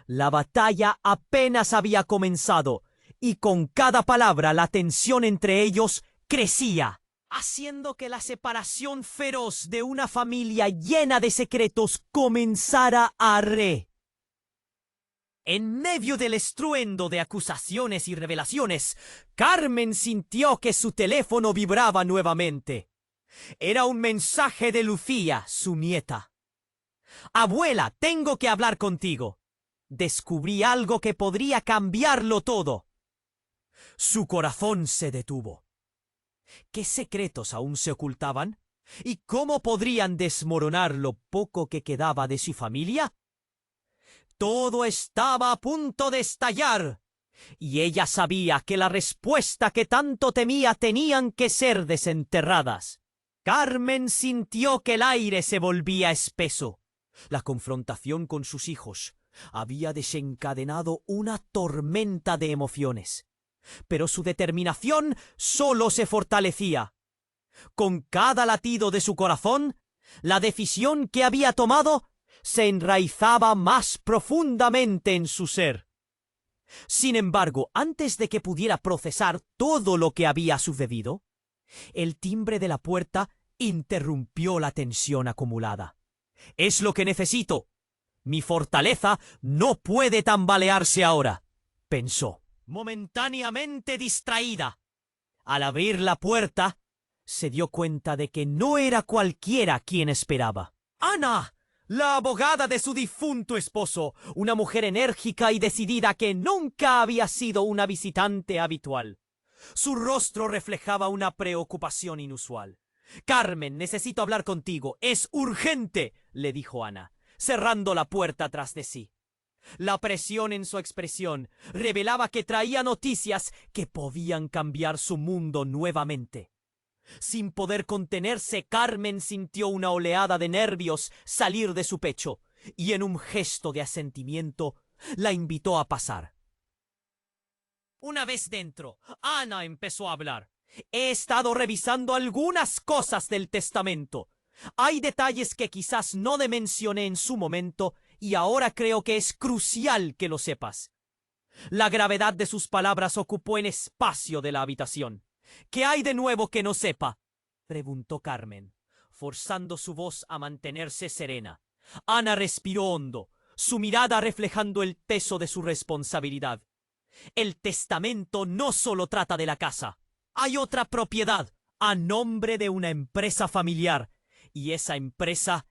La batalla apenas había comenzado, y con cada palabra la tensión entre ellos crecía, haciendo que la separación feroz de una familia llena de secretos comenzara a arder. En medio del estruendo de acusaciones y revelaciones, Carmen sintió que su teléfono vibraba nuevamente. Era un mensaje de Lucía, su nieta. «Abuela, tengo que hablar contigo. Descubrí algo que podría cambiarlo todo». Su corazón se detuvo. ¿Qué secretos aún se ocultaban? ¿Y cómo podrían desmoronar lo poco que quedaba de su familia? Todo estaba a punto de estallar, y ella sabía que la respuesta que tanto temía tenían que ser desenterradas. Carmen sintió que el aire se volvía espeso. La confrontación con sus hijos había desencadenado una tormenta de emociones, pero su determinación solo se fortalecía. Con cada latido de su corazón, la decisión que había tomado se enraizaba más profundamente en su ser. Sin embargo, antes de que pudiera procesar todo lo que había sucedido, el timbre de la puerta interrumpió la tensión acumulada. «Es lo que necesito. Mi fortaleza no puede tambalearse ahora», pensó, momentáneamente distraída. Al abrir la puerta, se dio cuenta de que no era cualquiera quien esperaba. «Ana, la abogada de su difunto esposo, una mujer enérgica y decidida que nunca había sido una visitante habitual». Su rostro reflejaba una preocupación inusual. «Carmen, necesito hablar contigo. Es urgente», le dijo Ana, cerrando la puerta tras de sí. La presión en su expresión revelaba que traía noticias que podían cambiar su mundo nuevamente. Sin poder contenerse, Carmen sintió una oleada de nervios salir de su pecho y en un gesto de asentimiento la invitó a pasar. Una vez dentro, Ana empezó a hablar. «He estado revisando algunas cosas del testamento. Hay detalles que quizás no te mencioné en su momento y ahora creo que es crucial que lo sepas». La gravedad de sus palabras ocupó el espacio de la habitación. «¿Qué hay de nuevo que no sepa?», preguntó Carmen, forzando su voz a mantenerse serena. Ana respiró hondo, su mirada reflejando el peso de su responsabilidad. El testamento no solo trata de la casa. Hay otra propiedad a nombre de una empresa familiar. Y esa empresa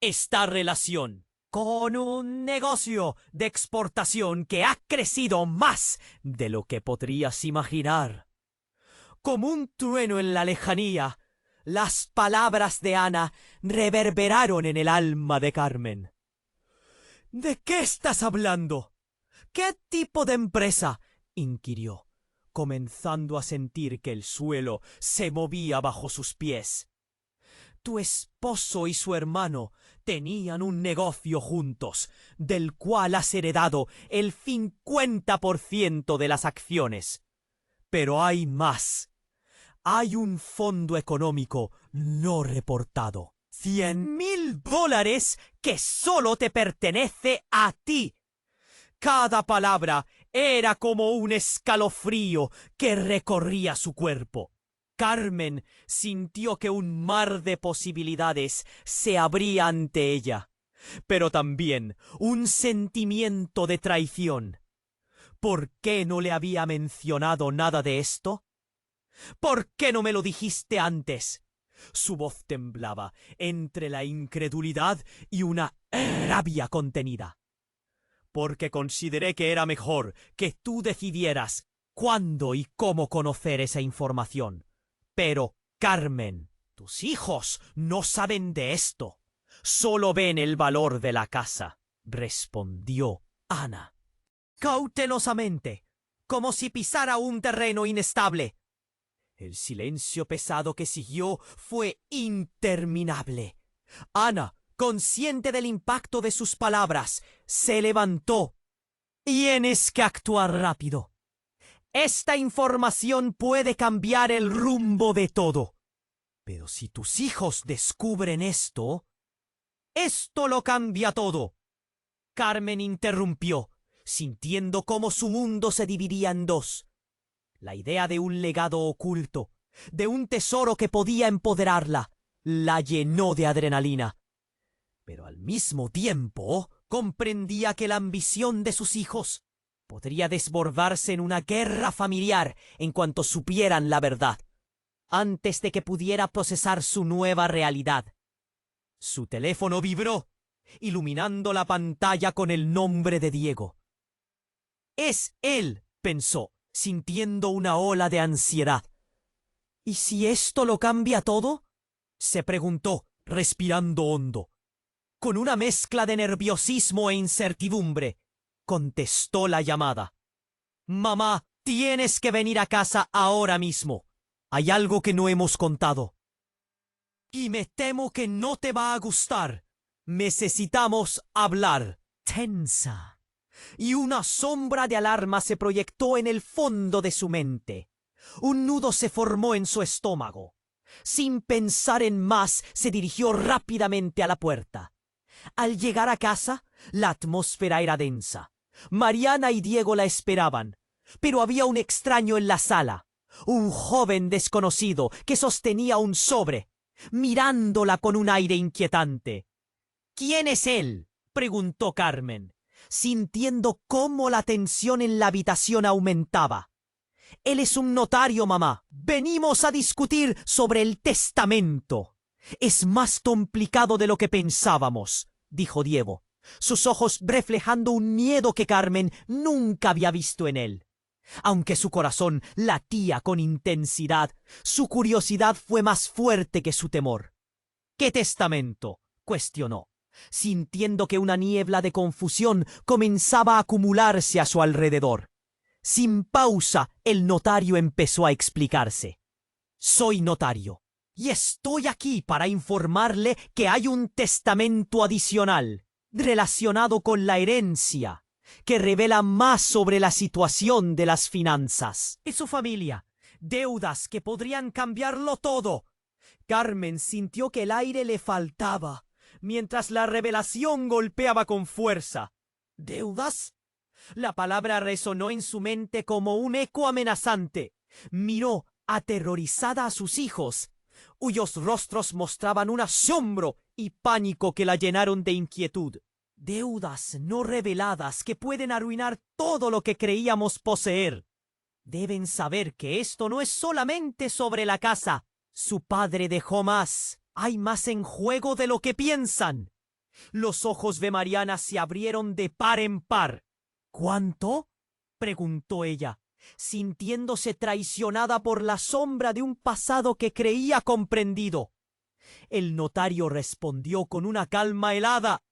está en relación con un negocio de exportación que ha crecido más de lo que podrías imaginar. Como un trueno en la lejanía, las palabras de Ana reverberaron en el alma de Carmen. ¿De qué estás hablando? ¿Qué tipo de empresa? Inquirió, comenzando a sentir que el suelo se movía bajo sus pies. Tu esposo y su hermano tenían un negocio juntos, del cual has heredado el 50% de las acciones. Pero hay más. Hay un fondo económico no reportado. $100,000 que solo te pertenece a ti. Cada palabra era como un escalofrío que recorría su cuerpo. Carmen sintió que un mar de posibilidades se abría ante ella, pero también un sentimiento de traición. ¿Por qué no le había mencionado nada de esto? ¿Por qué no me lo dijiste antes? Su voz temblaba entre la incredulidad y una rabia contenida. Porque consideré que era mejor que tú decidieras cuándo y cómo conocer esa información. Pero, Carmen, tus hijos no saben de esto. Solo ven el valor de la casa, respondió Ana. Cautelosamente, como si pisara un terreno inestable. El silencio pesado que siguió fue interminable. Ana, consciente del impacto de sus palabras, se levantó. Tienes que actuar rápido. Esta información puede cambiar el rumbo de todo. Pero si tus hijos descubren esto lo cambia todo. Carmen interrumpió, sintiendo cómo su mundo se dividía en dos. La idea de un legado oculto, de un tesoro que podía empoderarla, la llenó de adrenalina. Pero al mismo tiempo comprendía que la ambición de sus hijos podría desbordarse en una guerra familiar en cuanto supieran la verdad, antes de que pudiera procesar su nueva realidad. Su teléfono vibró, iluminando la pantalla con el nombre de Diego. Es él, pensó, sintiendo una ola de ansiedad. ¿Y si esto lo cambia todo? Se preguntó, respirando hondo. Con una mezcla de nerviosismo e incertidumbre, contestó la llamada. Mamá, tienes que venir a casa ahora mismo. Hay algo que no hemos contado. Y me temo que no te va a gustar. Necesitamos hablar. Tensa. Y una sombra de alarma se proyectó en el fondo de su mente. Un nudo se formó en su estómago. Sin pensar en más, se dirigió rápidamente a la puerta. Al llegar a casa, la atmósfera era densa. Mariana y Diego la esperaban, pero había un extraño en la sala, un joven desconocido que sostenía un sobre, mirándola con un aire inquietante. ¿Quién es él?, preguntó Carmen, sintiendo cómo la tensión en la habitación aumentaba. Él es un notario, mamá. Venimos a discutir sobre el testamento. Es más complicado de lo que pensábamos, dijo Diego, sus ojos reflejando un miedo que Carmen nunca había visto en él. Aunque su corazón latía con intensidad, su curiosidad fue más fuerte que su temor. ¿Qué testamento?, cuestionó, sintiendo que una niebla de confusión comenzaba a acumularse a su alrededor. Sin pausa, el notario empezó a explicarse. Soy notario, y estoy aquí para informarle que hay un testamento adicional relacionado con la herencia, que revela más sobre la situación de las finanzas y su familia, deudas que podrían cambiarlo todo. Carmen sintió que el aire le faltaba, mientras la revelación golpeaba con fuerza. ¿Deudas? La palabra resonó en su mente como un eco amenazante. Miró aterrorizada a sus hijos, cuyos rostros mostraban un asombro y pánico que la llenaron de inquietud. Deudas no reveladas que pueden arruinar todo lo que creíamos poseer. Deben saber que esto no es solamente sobre la casa. Su padre dejó más. Hay más en juego de lo que piensan. Los ojos de Mariana se abrieron de par en par. ¿Cuánto?, preguntó ella, sintiéndose traicionada por la sombra de un pasado que creía comprendido. El notario respondió con una calma helada: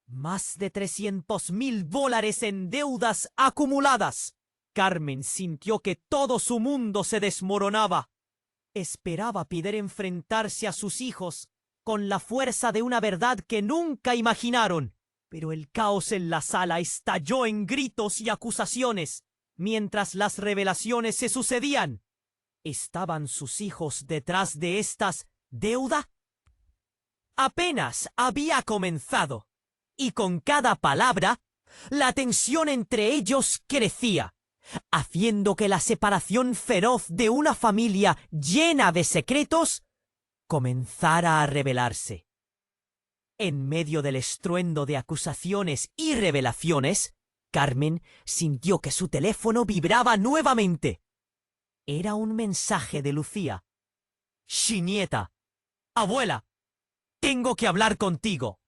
más de $300,000 en deudas acumuladas. Carmen sintió que todo su mundo se desmoronaba. Esperaba poder enfrentarse a sus hijos con la fuerza de una verdad que nunca imaginaron. Pero el caos en la sala estalló en gritos y acusaciones, mientras las revelaciones se sucedían. ¿Estaban sus hijos detrás de estas deudas? Apenas había comenzado, y con cada palabra, la tensión entre ellos crecía, haciendo que la separación feroz de una familia llena de secretos comenzara a revelarse. En medio del estruendo de acusaciones y revelaciones, Carmen sintió que su teléfono vibraba nuevamente. Era un mensaje de Lucía. «Nieta, abuela, tengo que hablar contigo.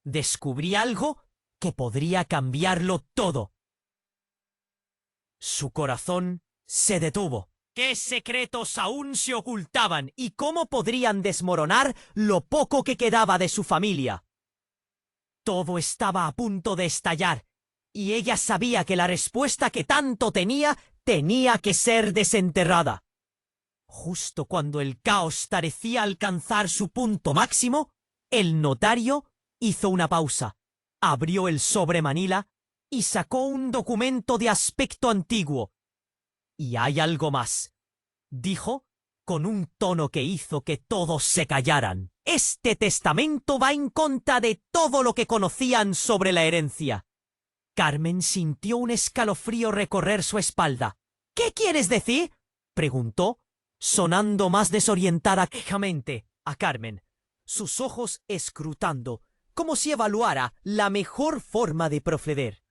Descubrí algo que podría cambiarlo todo». Su corazón se detuvo. ¿Qué secretos aún se ocultaban y cómo podrían desmoronar lo poco que quedaba de su familia? Todo estaba a punto de estallar, y ella sabía que la respuesta que tanto tenía que ser desenterrada. Justo cuando el caos parecía alcanzar su punto máximo, el notario hizo una pausa, abrió el sobre manila y sacó un documento de aspecto antiguo. «Y hay algo más», dijo, con un tono que hizo que todos se callaran. «Este testamento va en contra de todo lo que conocían sobre la herencia». Carmen sintió un escalofrío recorrer su espalda. «¿Qué quieres decir?», preguntó, sonando más desorientada quejamente a Carmen, sus ojos escrutando, como si evaluara la mejor forma de proceder.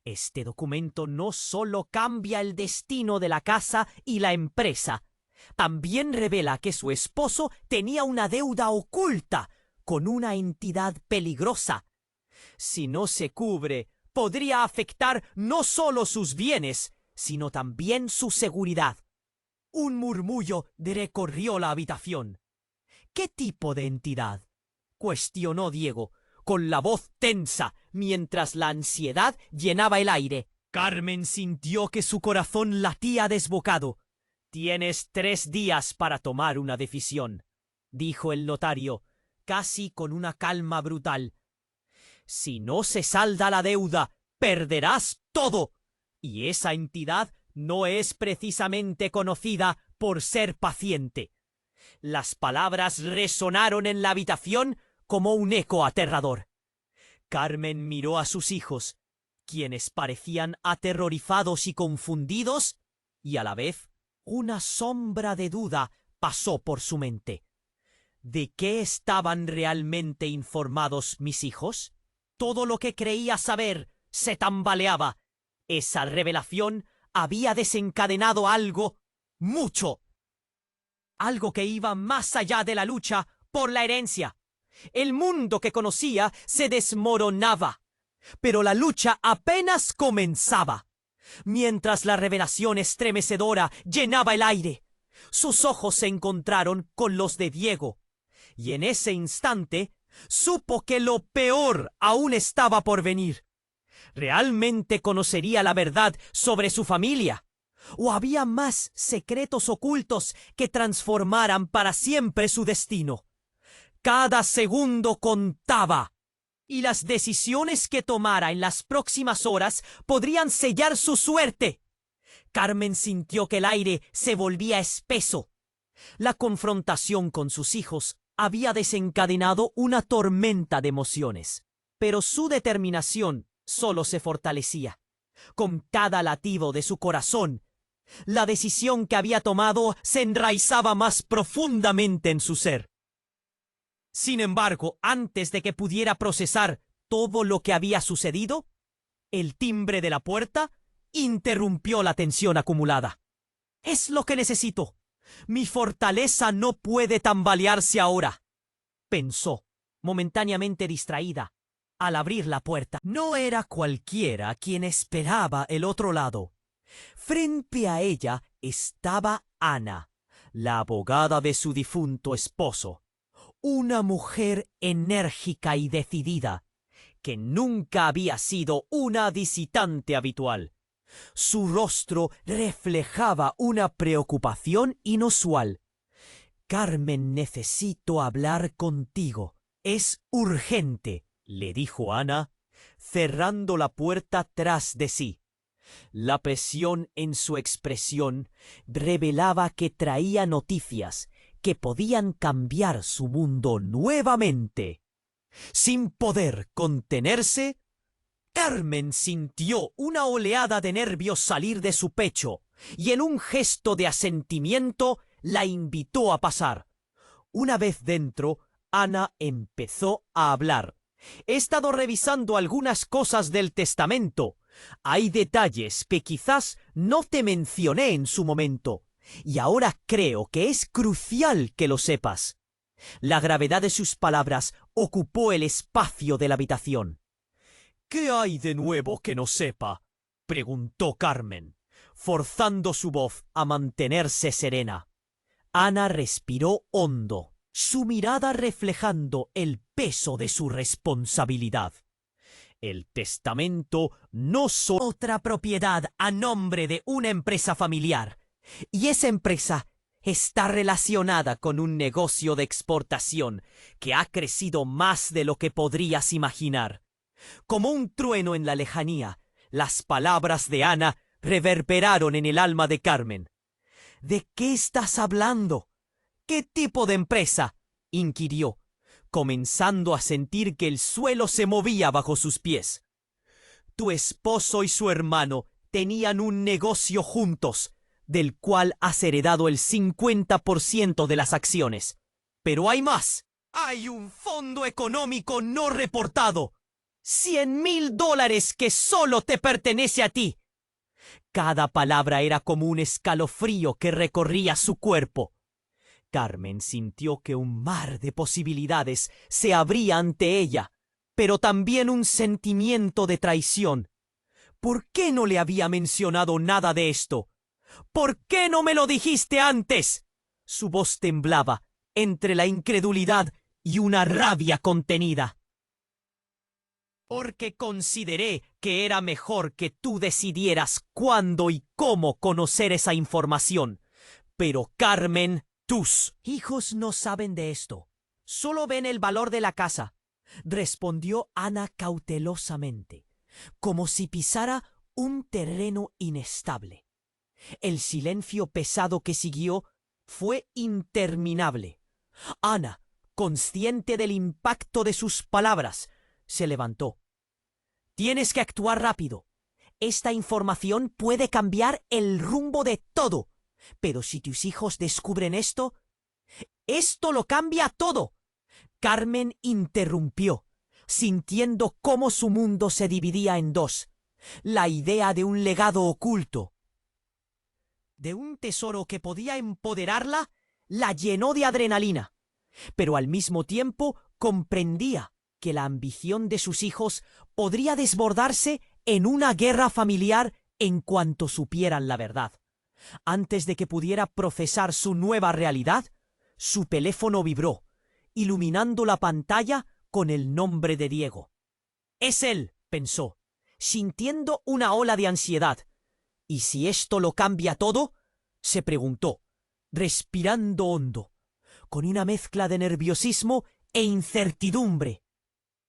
«Este documento no solo cambia el destino de la casa y la empresa, también revela que su esposo tenía una deuda oculta con una entidad peligrosa. Si no se cubre, podría afectar no solo sus bienes, sino también su seguridad». Un murmullo recorrió la habitación. «¿Qué tipo de entidad?», cuestionó Diego, con la voz tensa, mientras la ansiedad llenaba el aire. Carmen sintió que su corazón latía desbocado. «Tienes 3 días para tomar una decisión», dijo el notario, casi con una calma brutal. «Si no se salda la deuda, perderás todo. Y esa entidad no es precisamente conocida por ser paciente». Las palabras resonaron en la habitación como un eco aterrador. Carmen miró a sus hijos, quienes parecían aterrorizados y confundidos, y a la vez una sombra de duda pasó por su mente. ¿De qué estaban realmente informados mis hijos? Todo lo que creía saber se tambaleaba. Esa revelación había desencadenado algo, mucho. Algo que iba más allá de la lucha por la herencia. El mundo que conocía se desmoronaba, pero la lucha apenas comenzaba. Mientras la revelación estremecedora llenaba el aire, sus ojos se encontraron con los de Diego, y en ese instante supo que lo peor aún estaba por venir. ¿Realmente conocería la verdad sobre su familia? ¿O había más secretos ocultos que transformaran para siempre su destino? Cada segundo contaba, y las decisiones que tomara en las próximas horas podrían sellar su suerte. Carmen sintió que el aire se volvía espeso. La confrontación con sus hijos había desencadenado una tormenta de emociones, pero su determinación solo se fortalecía. Con cada latido de su corazón, la decisión que había tomado se enraizaba más profundamente en su ser. Sin embargo, antes de que pudiera procesar todo lo que había sucedido, el timbre de la puerta interrumpió la tensión acumulada. «Es lo que necesito. Mi fortaleza no puede tambalearse ahora», pensó, momentáneamente distraída, al abrir la puerta. No era cualquiera quien esperaba el otro lado. Frente a ella estaba Ana, la abogada de su difunto esposo, una mujer enérgica y decidida, que nunca había sido una visitante habitual. Su rostro reflejaba una preocupación inusual. «Carmen, necesito hablar contigo. Es urgente», le dijo Ana, cerrando la puerta tras de sí. La presión en su expresión revelaba que traía noticias que podían cambiar su mundo nuevamente. Sin poder contenerse, Carmen sintió una oleada de nervios salir de su pecho y en un gesto de asentimiento la invitó a pasar. Una vez dentro, Ana empezó a hablar. «He estado revisando algunas cosas del testamento. Hay detalles que quizás no te mencioné en su momento, y ahora creo que es crucial que lo sepas». La gravedad de sus palabras ocupó el espacio de la habitación. «¿Qué hay de nuevo que no sepa?», preguntó Carmen, forzando su voz a mantenerse serena. Ana respiró hondo, su mirada reflejando el peso de su responsabilidad. El testamento no solo es otra propiedad a nombre de una empresa familiar, y esa empresa está relacionada con un negocio de exportación que ha crecido más de lo que podrías imaginar. Como un trueno en la lejanía, las palabras de Ana reverberaron en el alma de Carmen. «¿De qué estás hablando? ¿Qué tipo de empresa?», inquirió, comenzando a sentir que el suelo se movía bajo sus pies. «Tu esposo y su hermano tenían un negocio juntos, del cual has heredado el 50% de las acciones. Pero hay más. Hay un fondo económico no reportado. $100,000 que solo te pertenece a ti». Cada palabra era como un escalofrío que recorría su cuerpo. Carmen sintió que un mar de posibilidades se abría ante ella, pero también un sentimiento de traición. ¿Por qué no le había mencionado nada de esto? ¿Por qué no me lo dijiste antes? Su voz temblaba entre la incredulidad y una rabia contenida. «Porque consideré que era mejor que tú decidieras cuándo y cómo conocer esa información. Pero, Carmen, tus hijos no saben de esto. Solo ven el valor de la casa», respondió Ana cautelosamente, como si pisara un terreno inestable. El silencio pesado que siguió fue interminable. Ana, consciente del impacto de sus palabras, se levantó. «Tienes que actuar rápido. Esta información puede cambiar el rumbo de todo. Pero si tus hijos descubren esto lo cambia todo». Carmen interrumpió, sintiendo cómo su mundo se dividía en dos. La idea de un legado oculto, de un tesoro que podía empoderarla, la llenó de adrenalina. Pero al mismo tiempo comprendía que la ambición de sus hijos podría desbordarse en una guerra familiar en cuanto supieran la verdad. Antes de que pudiera procesar su nueva realidad, su teléfono vibró, iluminando la pantalla con el nombre de Diego. «Es él», pensó, sintiendo una ola de ansiedad. «¿Y si esto lo cambia todo?», se preguntó, respirando hondo, con una mezcla de nerviosismo e incertidumbre.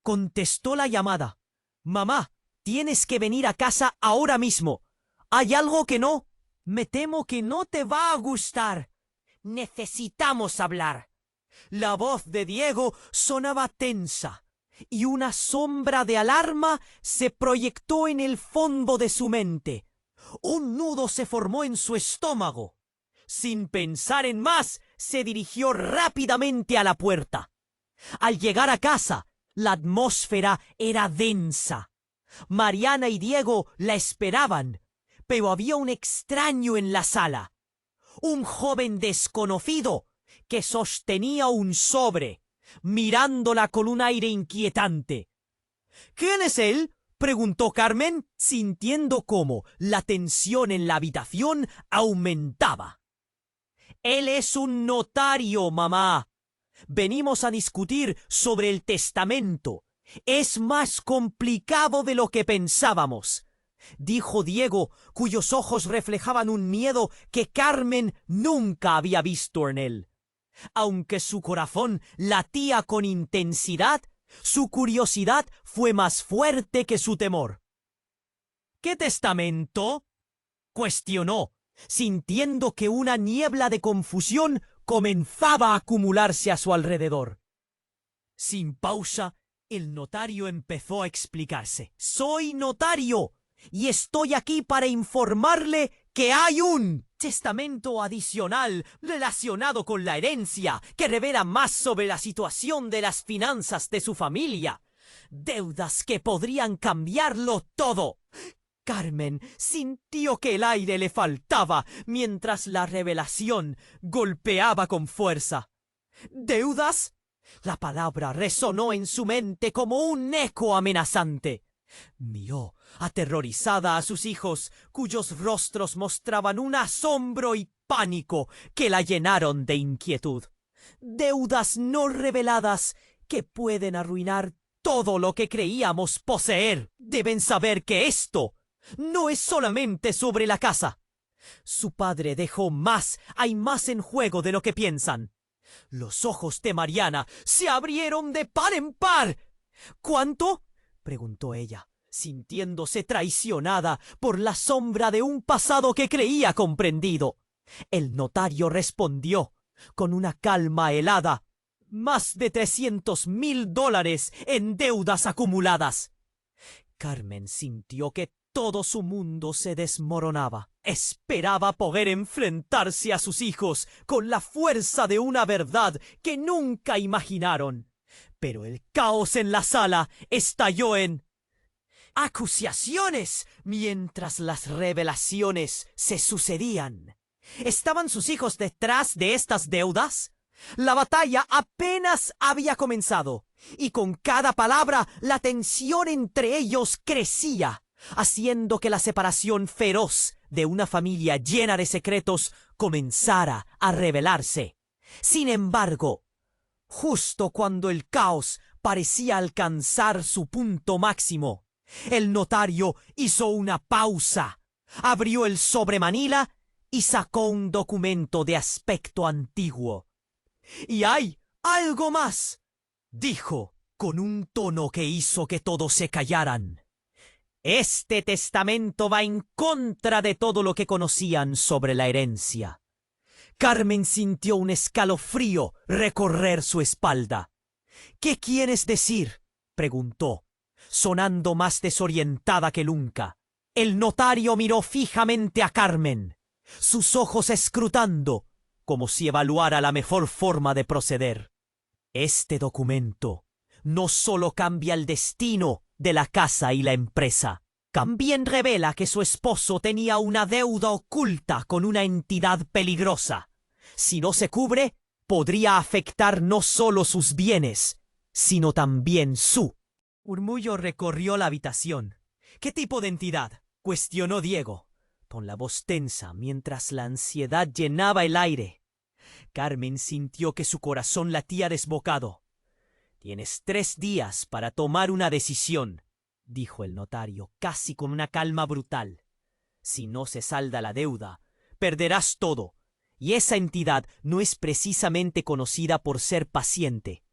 Contestó la llamada. «Mamá, tienes que venir a casa ahora mismo. ¿Hay algo que no? Me temo que no te va a gustar. Necesitamos hablar». La voz de Diego sonaba tensa, y una sombra de alarma se proyectó en el fondo de su mente. Un nudo se formó en su estómago. Sin pensar en más, se dirigió rápidamente a la puerta. Al llegar a casa, La atmósfera era densa. Mariana y Diego la esperaban, pero había un extraño en la sala. Un joven desconocido que sostenía un sobre, mirándola con un aire inquietante. ¿Quién es él?, preguntó Carmen, sintiendo cómo la tensión en la habitación aumentaba. Él es un notario, mamá. Venimos a discutir sobre el testamento. Es más complicado de lo que pensábamos, dijo Diego, cuyos ojos reflejaban un miedo que Carmen nunca había visto en él. Aunque su corazón latía con intensidad, su curiosidad fue más fuerte que su temor. ¿Qué testamento?, cuestionó, sintiendo que una niebla de confusión comenzaba a acumularse a su alrededor. Sin pausa, el notario empezó a explicarse. Soy notario y estoy aquí para informarle que hay un testamento adicional relacionado con la herencia que revela más sobre la situación de las finanzas de su familia. Deudas que podrían cambiarlo todo. Carmen sintió que el aire le faltaba mientras la revelación golpeaba con fuerza. ¿Deudas? La palabra resonó en su mente como un eco amenazante. Miró aterrorizada a sus hijos, cuyos rostros mostraban un asombro y pánico que la llenaron de inquietud. Deudas no reveladas que pueden arruinar todo lo que creíamos poseer. Deben saber que esto no es solamente sobre la casa. Su padre dejó más, hay más en juego de lo que piensan. Los ojos de Mariana se abrieron de par en par. ¿Cuánto?, preguntó ella, sintiéndose traicionada por la sombra de un pasado que creía comprendido. El notario respondió con una calma helada. Más de $300,000 en deudas acumuladas. Carmen sintió que todo su mundo se desmoronaba. Esperaba poder enfrentarse a sus hijos con la fuerza de una verdad que nunca imaginaron. Pero el caos en la sala estalló en acusaciones mientras las revelaciones se sucedían. ¿Estaban sus hijos detrás de estas deudas? La batalla apenas había comenzado, y con cada palabra la tensión entre ellos crecía, haciendo que la separación feroz de una familia llena de secretos comenzara a revelarse. Sin embargo, justo cuando el caos parecía alcanzar su punto máximo, el notario hizo una pausa, abrió el sobremanila y sacó un documento de aspecto antiguo. «Y hay algo más», dijo, con un tono que hizo que todos se callaran. Este testamento va en contra de todo lo que conocían sobre la herencia. Carmen sintió un escalofrío recorrer su espalda. «¿Qué quieres decir?», preguntó, sonando más desorientada que nunca. El notario miró fijamente a Carmen, sus ojos escrutando, como si evaluara la mejor forma de proceder. Este documento no solo cambia el destino de la casa y la empresa, también revela que su esposo tenía una deuda oculta con una entidad peligrosa. Si no se cubre, podría afectar no solo sus bienes, sino también su. Murmullo recorrió la habitación. ¿Qué tipo de entidad?, cuestionó Diego, con la voz tensa mientras la ansiedad llenaba el aire. Carmen sintió que su corazón latía desbocado. «Tienes 3 días para tomar una decisión», dijo el notario, casi con una calma brutal. «Si no se salda la deuda, perderás todo, y esa entidad no es precisamente conocida por ser paciente».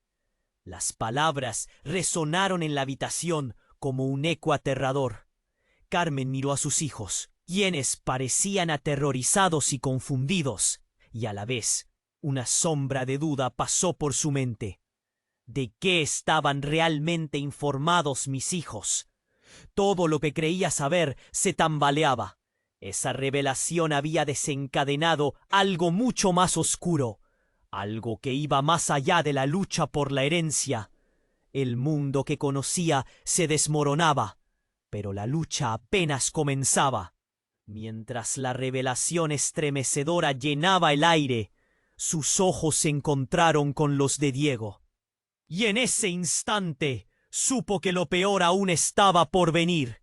Las palabras resonaron en la habitación como un eco aterrador. Carmen miró a sus hijos, quienes parecían aterrorizados y confundidos, y a la vez una sombra de duda pasó por su mente. ¿De qué estaban realmente informados mis hijos? Todo lo que creía saber se tambaleaba. Esa revelación había desencadenado algo mucho más oscuro, algo que iba más allá de la lucha por la herencia. El mundo que conocía se desmoronaba, pero la lucha apenas comenzaba. Mientras la revelación estremecedora llenaba el aire, sus ojos se encontraron con los de Diego. Y en ese instante supo que lo peor aún estaba por venir.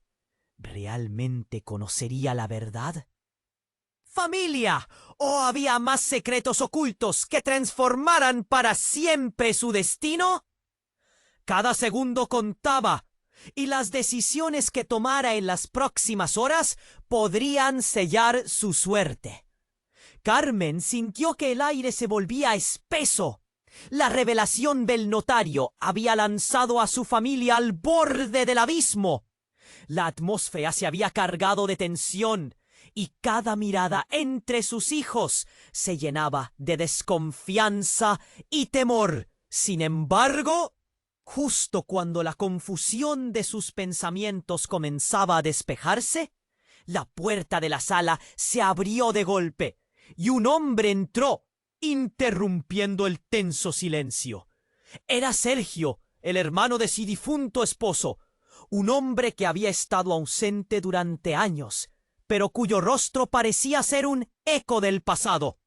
¿Realmente conocería la verdad? ¡Familia! ¿O había más secretos ocultos que transformaran para siempre su destino? Cada segundo contaba, y las decisiones que tomara en las próximas horas podrían sellar su suerte. Carmen sintió que el aire se volvía espeso. La revelación del notario había lanzado a su familia al borde del abismo. La atmósfera se había cargado de tensión, y cada mirada entre sus hijos se llenaba de desconfianza y temor. Sin embargo, justo cuando la confusión de sus pensamientos comenzaba a despejarse, la puerta de la sala se abrió de golpe, y un hombre entró, interrumpiendo el tenso silencio. Era Sergio, el hermano de su difunto esposo, un hombre que había estado ausente durante años, pero cuyo rostro parecía ser un eco del pasado.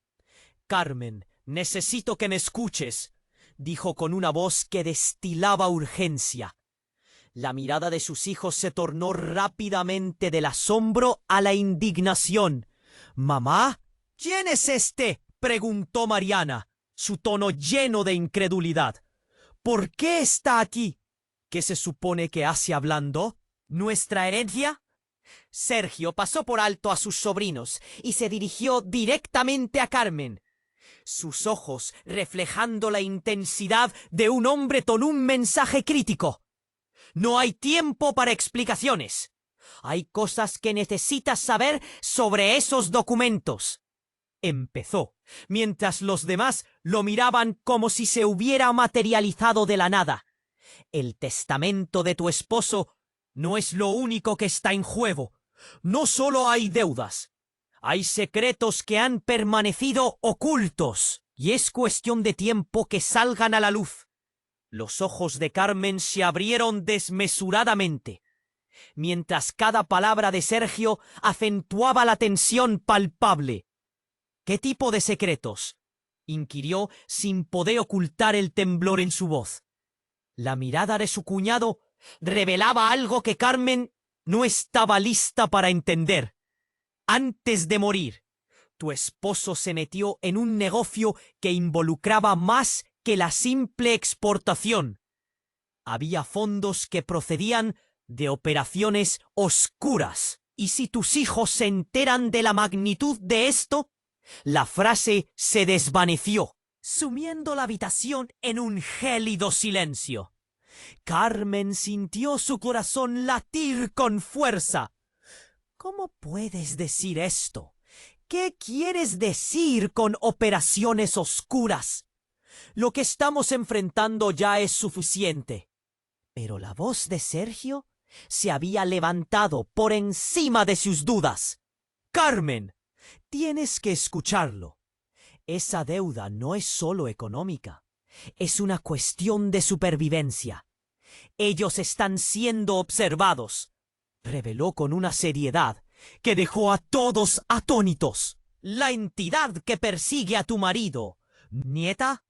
«Carmen, necesito que me escuches», dijo con una voz que destilaba urgencia. La mirada de sus hijos se tornó rápidamente del asombro a la indignación. «¿Mamá? ¿Quién es este?», preguntó Mariana, su tono lleno de incredulidad. «¿Por qué está aquí? ¿Qué se supone que hace hablando? ¿Nuestra herencia?». Sergio pasó por alto a sus sobrinos y se dirigió directamente a Carmen. Sus ojos reflejando la intensidad de un hombre con un mensaje crítico. «No hay tiempo para explicaciones. Hay cosas que necesitas saber sobre esos documentos», empezó, mientras los demás lo miraban como si se hubiera materializado de la nada. «El testamento de tu esposo no es lo único que está en juego. No solo hay deudas. Hay secretos que han permanecido ocultos, y es cuestión de tiempo que salgan a la luz». Los ojos de Carmen se abrieron desmesuradamente, mientras cada palabra de Sergio acentuaba la tensión palpable. «¿Qué tipo de secretos?», inquirió sin poder ocultar el temblor en su voz. La mirada de su cuñado revelaba algo que Carmen no estaba lista para entender. «Antes de morir, tu esposo se metió en un negocio que involucraba más que la simple exportación. Había fondos que procedían de operaciones oscuras. Y si tus hijos se enteran de la magnitud de esto…». La frase se desvaneció, sumiendo la habitación en un gélido silencio. Carmen sintió su corazón latir con fuerza. «¿Cómo puedes decir esto? ¿Qué quieres decir con operaciones oscuras? Lo que estamos enfrentando ya es suficiente». Pero la voz de Sergio se había levantado por encima de sus dudas. «Carmen, tienes que escucharlo. Esa deuda no es solo económica. Es una cuestión de supervivencia. Ellos están siendo observados», reveló con una seriedad que dejó a todos atónitos. «La entidad que persigue a tu marido, nieta,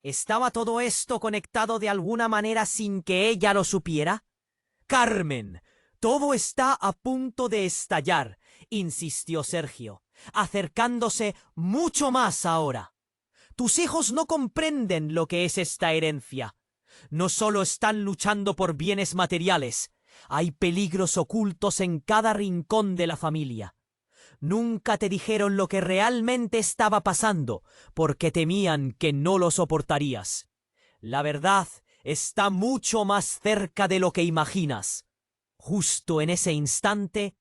¿estaba todo esto conectado de alguna manera sin que ella lo supiera?». «Carmen, todo está a punto de estallar», insistió Sergio, acercándose mucho más ahora. «Tus hijos no comprenden lo que es esta herencia. No solo están luchando por bienes materiales, hay peligros ocultos en cada rincón de la familia. Nunca te dijeron lo que realmente estaba pasando porque temían que no lo soportarías. La verdad está mucho más cerca de lo que imaginas». Justo en ese instante,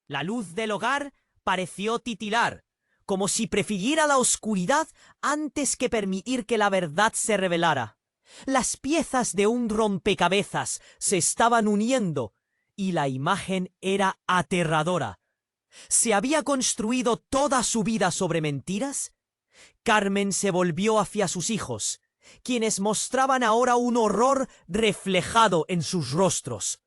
la luz del hogar pareció titilar, como si prefiriera la oscuridad antes que permitir que la verdad se revelara. Las piezas de un rompecabezas se estaban uniendo y la imagen era aterradora. ¿Se había construido toda su vida sobre mentiras? Carmen se volvió hacia sus hijos quienes mostraban ahora un horror reflejado en sus rostros.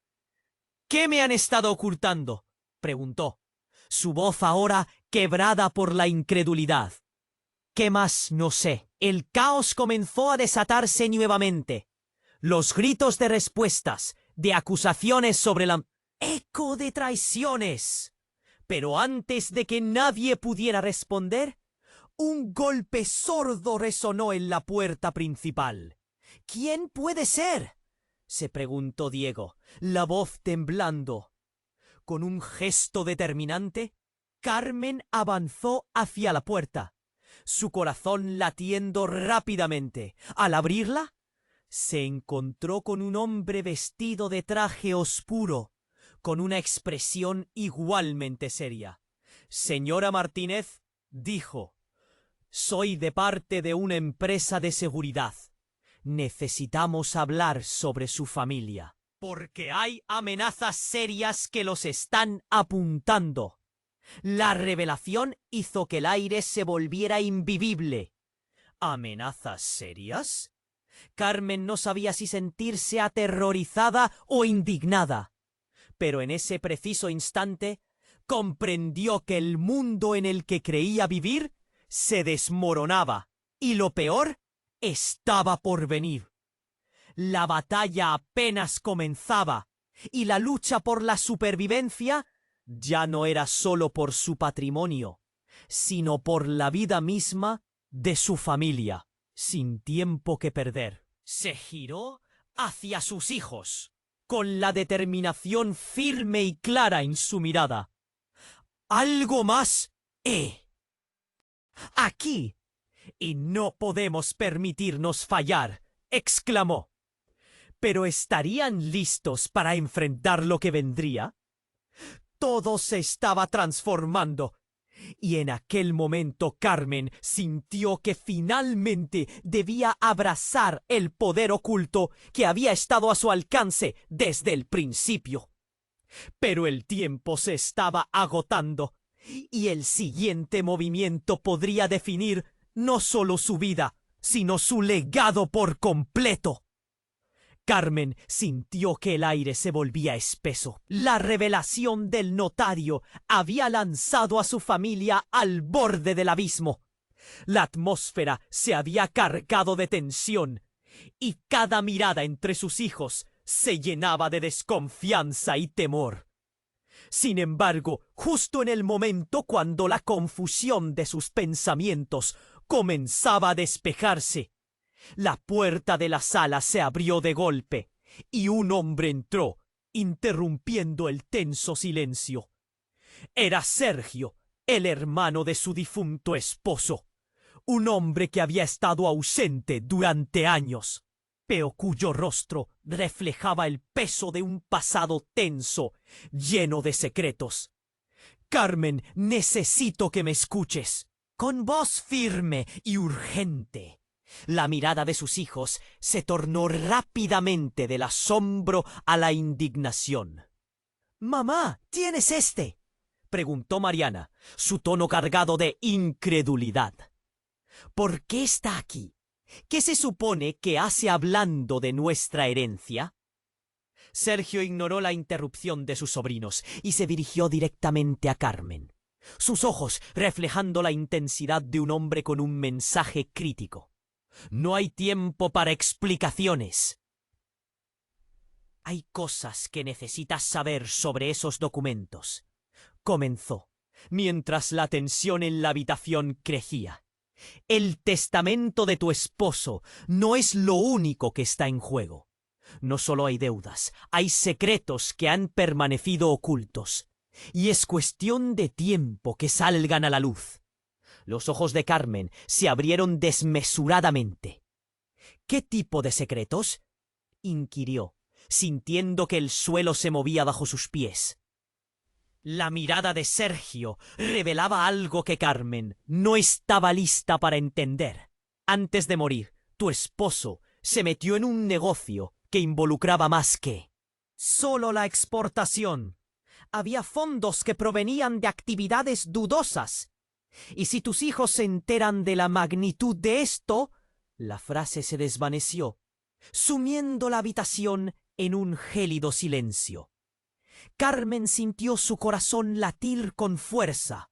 —¿Qué me han estado ocultando? —preguntó, su voz ahora quebrada por la incredulidad. —¿Qué más? No sé. El caos comenzó a desatarse nuevamente. Los gritos de respuestas, de acusaciones sobre la... ¡Eco de traiciones! Pero antes de que nadie pudiera responder, un golpe sordo resonó en la puerta principal. —¿Quién puede ser? —se preguntó Diego, la voz temblando. Con un gesto determinante, Carmen avanzó hacia la puerta, su corazón latiendo rápidamente. Al abrirla, se encontró con un hombre vestido de traje oscuro, con una expresión igualmente seria. —Señora Martínez —dijo—, soy de parte de una empresa de seguridad. Necesitamos hablar sobre su familia, porque hay amenazas serias que los están apuntando. La revelación hizo que el aire se volviera invivible. ¿Amenazas serias? Carmen no sabía si sentirse aterrorizada o indignada, pero en ese preciso instante comprendió que el mundo en el que creía vivir se desmoronaba, y lo peor estaba por venir. La batalla apenas comenzaba, y la lucha por la supervivencia ya no era solo por su patrimonio, sino por la vida misma de su familia. Sin tiempo que perder, se giró hacia sus hijos, con la determinación firme y clara en su mirada. —¡Algo más! Aquí, y no podemos permitirnos fallar —exclamó—. ¿Pero estarían listos para enfrentar lo que vendría? Todo se estaba transformando, y en aquel momento Carmen sintió que finalmente debía abrazar el poder oculto que había estado a su alcance desde el principio. Pero el tiempo se estaba agotando, y el siguiente movimiento podría definir no solo su vida, sino su legado por completo. Carmen sintió que el aire se volvía espeso. La revelación del notario había lanzado a su familia al borde del abismo. La atmósfera se había cargado de tensión, y cada mirada entre sus hijos se llenaba de desconfianza y temor. Sin embargo, justo en el momento cuando la confusión de sus pensamientos comenzaba a despejarse, la puerta de la sala se abrió de golpe, y un hombre entró, interrumpiendo el tenso silencio. Era Sergio, el hermano de su difunto esposo, un hombre que había estado ausente durante años, pero cuyo rostro reflejaba el peso de un pasado tenso, lleno de secretos. —Carmen, necesito que me escuches. Con voz firme y urgente, la mirada de sus hijos se tornó rápidamente del asombro a la indignación. —Mamá, ¿tienes este? —preguntó Mariana, su tono cargado de incredulidad. ¿Por qué está aquí? ¿Qué se supone que hace hablando de nuestra herencia? Sergio ignoró la interrupción de sus sobrinos y se dirigió directamente a Carmen, sus ojos reflejando la intensidad de un hombre con un mensaje crítico. —No hay tiempo para explicaciones. Hay cosas que necesitas saber sobre esos documentos —comenzó, mientras la tensión en la habitación crecía. El testamento de tu esposo no es lo único que está en juego. No solo hay deudas, hay secretos que han permanecido ocultos, y es cuestión de tiempo que salgan a la luz. Los ojos de Carmen se abrieron desmesuradamente. —¿Qué tipo de secretos? —inquirió, sintiendo que el suelo se movía bajo sus pies. La mirada de Sergio revelaba algo que Carmen no estaba lista para entender. Antes de morir, tu esposo se metió en un negocio que involucraba más que solo la exportación. Había fondos que provenían de actividades dudosas. Y si tus hijos se enteran de la magnitud de esto, La frase se desvaneció, sumiendo la habitación en un gélido silencio. Carmen sintió su corazón latir con fuerza.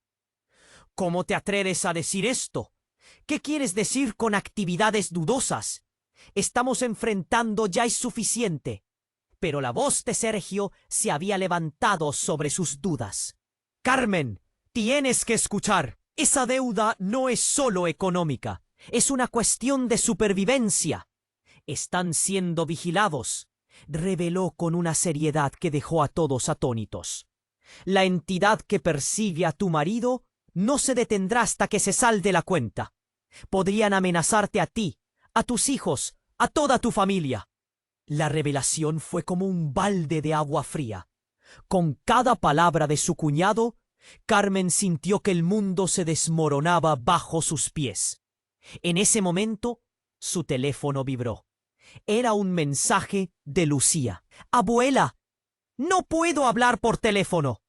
¿Cómo te atreves a decir esto? ¿Qué quieres decir con actividades dudosas? Estamos enfrentando ya es suficiente. Pero la voz de Sergio se había levantado sobre sus dudas. Carmen, tienes que escuchar. Esa deuda no es solo económica. Es una cuestión de supervivencia. Están siendo vigilados, reveló con una seriedad que dejó a todos atónitos. La entidad que persigue a tu marido no se detendrá hasta que se salde la cuenta. Podrían amenazarte a ti, a tus hijos, a toda tu familia. La revelación fue como un balde de agua fría. Con cada palabra de su cuñado, Carmen sintió que el mundo se desmoronaba bajo sus pies. En ese momento, su teléfono vibró. Era un mensaje de Lucía. Abuela, no puedo hablar por teléfono.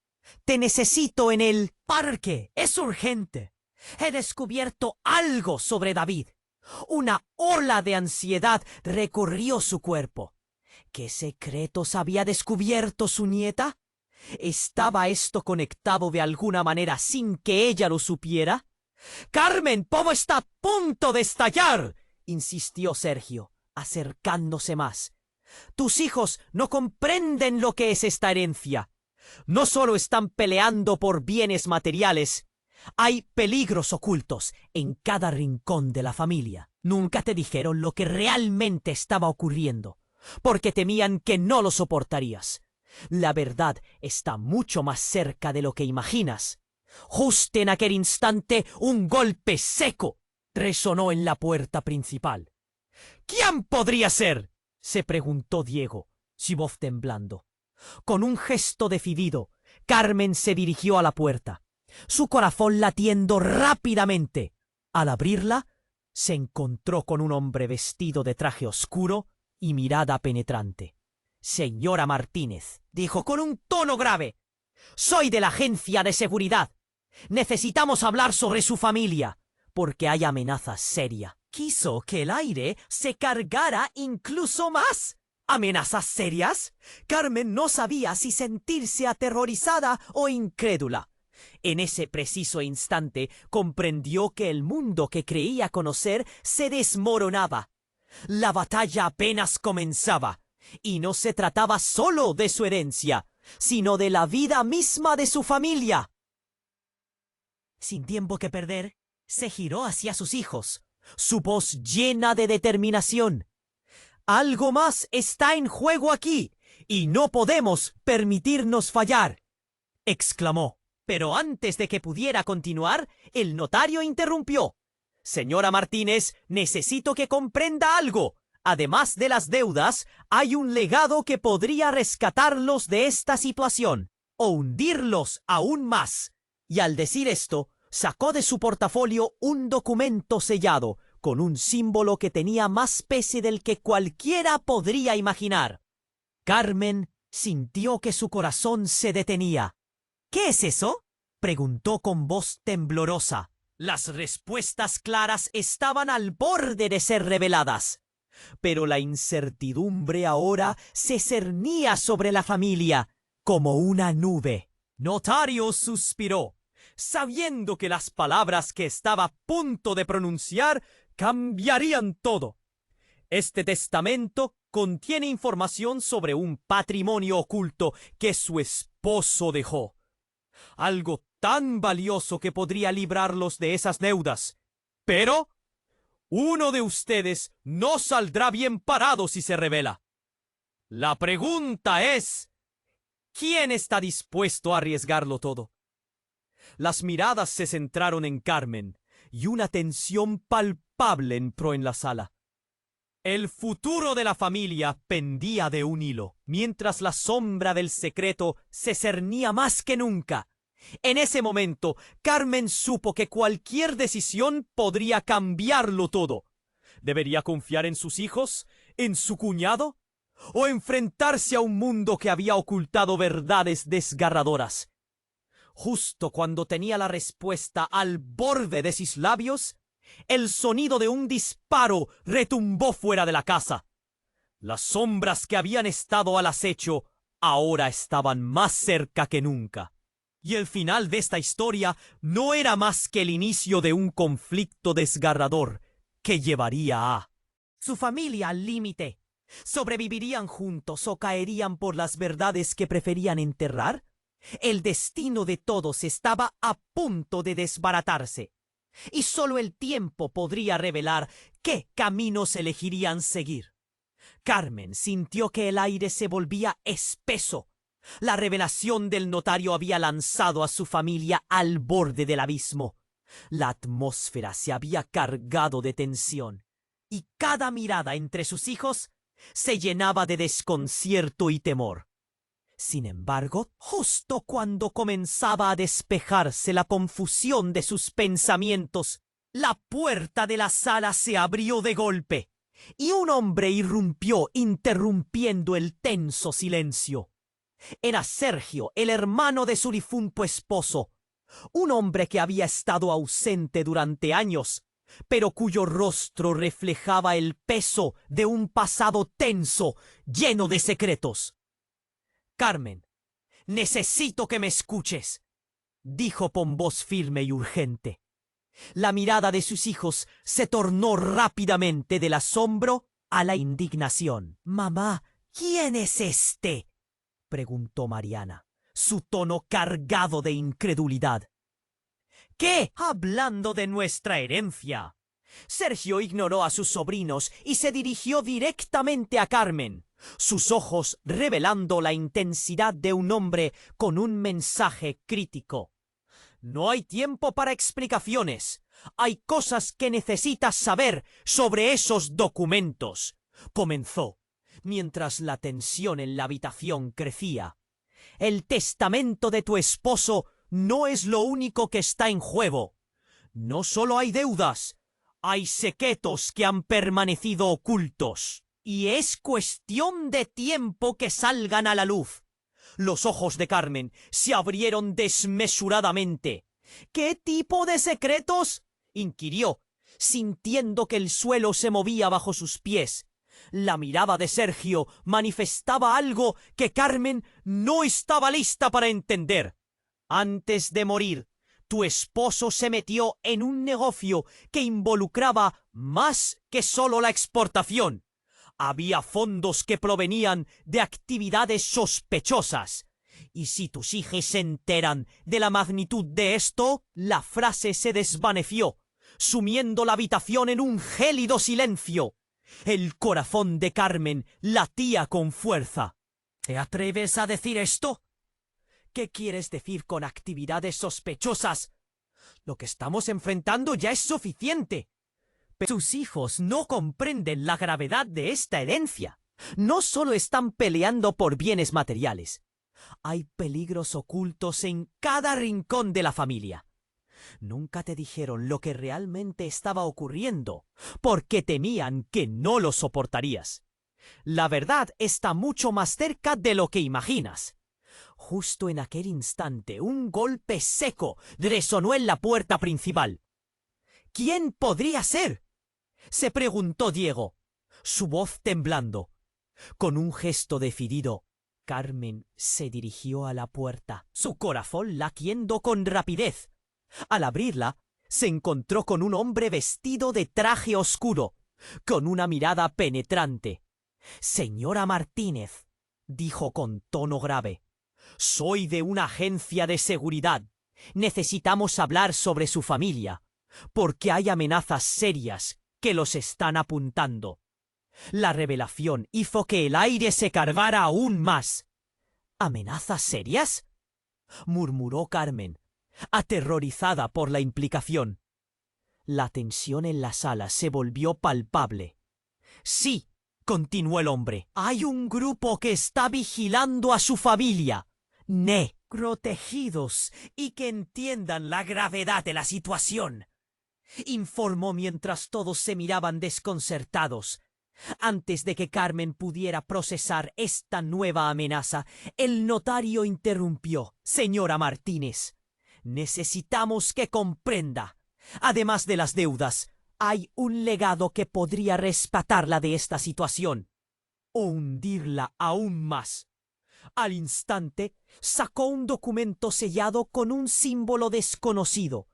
Te necesito en el parque. Es urgente. He descubierto algo sobre David. Una ola de ansiedad recorrió su cuerpo. ¿Qué secretos había descubierto su nieta? ¿Estaba esto conectado de alguna manera sin que ella lo supiera? ¡Carmen, todo está a punto de estallar!, insistió Sergio, acercándose más. Tus hijos no comprenden lo que es esta herencia. No solo están peleando por bienes materiales, hay peligros ocultos en cada rincón de la familia. Nunca te dijeron lo que realmente estaba ocurriendo, porque temían que no lo soportarías. La verdad está mucho más cerca de lo que imaginas. Justo en aquel instante, un golpe seco resonó en la puerta principal. ¿Quién podría ser?, se preguntó Diego, su voz temblando. Con un gesto decidido, Carmen se dirigió a la puerta, su corazón latiendo rápidamente. Al abrirla, se encontró con un hombre vestido de traje oscuro y mirada penetrante. Señora Martínez, dijo con un tono grave, soy de la agencia de seguridad. Necesitamos hablar sobre su familia, porque hay amenaza seria. Quiso que el aire se cargara incluso más. ¿Amenazas serias? Carmen no sabía si sentirse aterrorizada o incrédula. En ese preciso instante comprendió que el mundo que creía conocer se desmoronaba. La batalla apenas comenzaba, y no se trataba solo de su herencia, sino de la vida misma de su familia. Sin tiempo que perder, se giró hacia sus hijos, su voz llena de determinación. Algo más está en juego aquí, y no podemos permitirnos fallar, exclamó. Pero antes de que pudiera continuar, el notario interrumpió. Señora Martínez, necesito que comprenda algo. Además de las deudas, hay un legado que podría rescatarlos de esta situación, o hundirlos aún más. Y al decir esto, sacó de su portafolio un documento sellado, con un símbolo que tenía más peso del que cualquiera podría imaginar. Carmen sintió que su corazón se detenía. ¿Qué es eso?, preguntó con voz temblorosa. Las respuestas claras estaban al borde de ser reveladas, pero la incertidumbre ahora se cernía sobre la familia como una nube. Notario suspiró, sabiendo que las palabras que estaba a punto de pronunciar cambiarían todo. Este testamento contiene información sobre un patrimonio oculto que su esposo dejó. Algo tan valioso que podría librarlos de esas deudas. Pero uno de ustedes no saldrá bien parado si se revela. La pregunta es, ¿quién está dispuesto a arriesgarlo todo? Las miradas se centraron en Carmen y una tensión palpable entró en la sala. El futuro de la familia pendía de un hilo, mientras la sombra del secreto se cernía más que nunca. En ese momento, Carmen supo que cualquier decisión podría cambiarlo todo. ¿Debería confiar en sus hijos? ¿En su cuñado? ¿O enfrentarse a un mundo que había ocultado verdades desgarradoras? Justo cuando tenía la respuesta al borde de sus labios, El sonido de un disparo retumbó fuera de la casa. Las sombras que habían estado al acecho ahora estaban más cerca que nunca. Y el final de esta historia no era más que el inicio de un conflicto desgarrador que llevaría a su familia al límite. ¿Sobrevivirían juntos o caerían por las verdades que preferían enterrar? El destino de todos estaba a punto de desbaratarse, y solo el tiempo podría revelar qué caminos elegirían seguir. Carmen sintió que el aire se volvía espeso. La revelación del notario había lanzado a su familia al borde del abismo. La atmósfera se había cargado de tensión, y cada mirada entre sus hijos se llenaba de desconcierto y temor. Sin embargo, justo cuando comenzaba a despejarse la confusión de sus pensamientos, la puerta de la sala se abrió de golpe, y un hombre irrumpió interrumpiendo el tenso silencio. Era Sergio, el hermano de su difunto esposo, un hombre que había estado ausente durante años, pero cuyo rostro reflejaba el peso de un pasado tenso, lleno de secretos. «Carmen, necesito que me escuches», dijo con voz firme y urgente. La mirada de sus hijos se tornó rápidamente del asombro a la indignación. «Mamá, ¿quién es este?», preguntó Mariana, su tono cargado de incredulidad. «¿Qué? Hablando de nuestra herencia». Sergio ignoró a sus sobrinos y se dirigió directamente a Carmen, sus ojos revelando la intensidad de un hombre con un mensaje crítico. «No hay tiempo para explicaciones. Hay cosas que necesitas saber sobre esos documentos», comenzó, mientras la tensión en la habitación crecía. «El testamento de tu esposo no es lo único que está en juego. No solo hay deudas, hay secretos que han permanecido ocultos. Y es cuestión de tiempo que salgan a la luz». Los ojos de Carmen se abrieron desmesuradamente. «¿Qué tipo de secretos?», inquirió, sintiendo que el suelo se movía bajo sus pies. La mirada de Sergio manifestaba algo que Carmen no estaba lista para entender. «Antes de morir, tu esposo se metió en un negocio que involucraba más que solo la exportación. Había fondos que provenían de actividades sospechosas. Y si tus hijos se enteran de la magnitud de esto», la frase se desvaneció, sumiendo la habitación en un gélido silencio. El corazón de Carmen latía con fuerza. «¿Te atreves a decir esto? ¿Qué quieres decir con actividades sospechosas? Lo que estamos enfrentando ya es suficiente». Pero sus hijos no comprenden la gravedad de esta herencia. No solo están peleando por bienes materiales. Hay peligros ocultos en cada rincón de la familia. Nunca te dijeron lo que realmente estaba ocurriendo, porque temían que no lo soportarías. La verdad está mucho más cerca de lo que imaginas. Justo en aquel instante, un golpe seco resonó en la puerta principal. «¿Quién podría ser?», se preguntó Diego, su voz temblando. Con un gesto decidido, Carmen se dirigió a la puerta, su corazón latiendo con rapidez. Al abrirla, se encontró con un hombre vestido de traje oscuro, con una mirada penetrante. «Señora Martínez», dijo con tono grave, «soy de una agencia de seguridad. Necesitamos hablar sobre su familia, porque hay amenazas serias que los están apuntando». La revelación hizo que el aire se cargara aún más. «¿Amenazas serias?», murmuró Carmen, aterrorizada por la implicación. La tensión en la sala se volvió palpable. «Sí», continuó el hombre, «hay un grupo que está vigilando a su familia. Protegidos y que entiendan la gravedad de la situación», informó mientras todos se miraban desconcertados. Antes de que Carmen pudiera procesar esta nueva amenaza, el notario interrumpió. «Señora Martínez, necesitamos que comprenda. Además de las deudas, Hay un legado que podría rescatarla de esta situación o hundirla aún más. Al instante, sacó un documento sellado con un símbolo desconocido,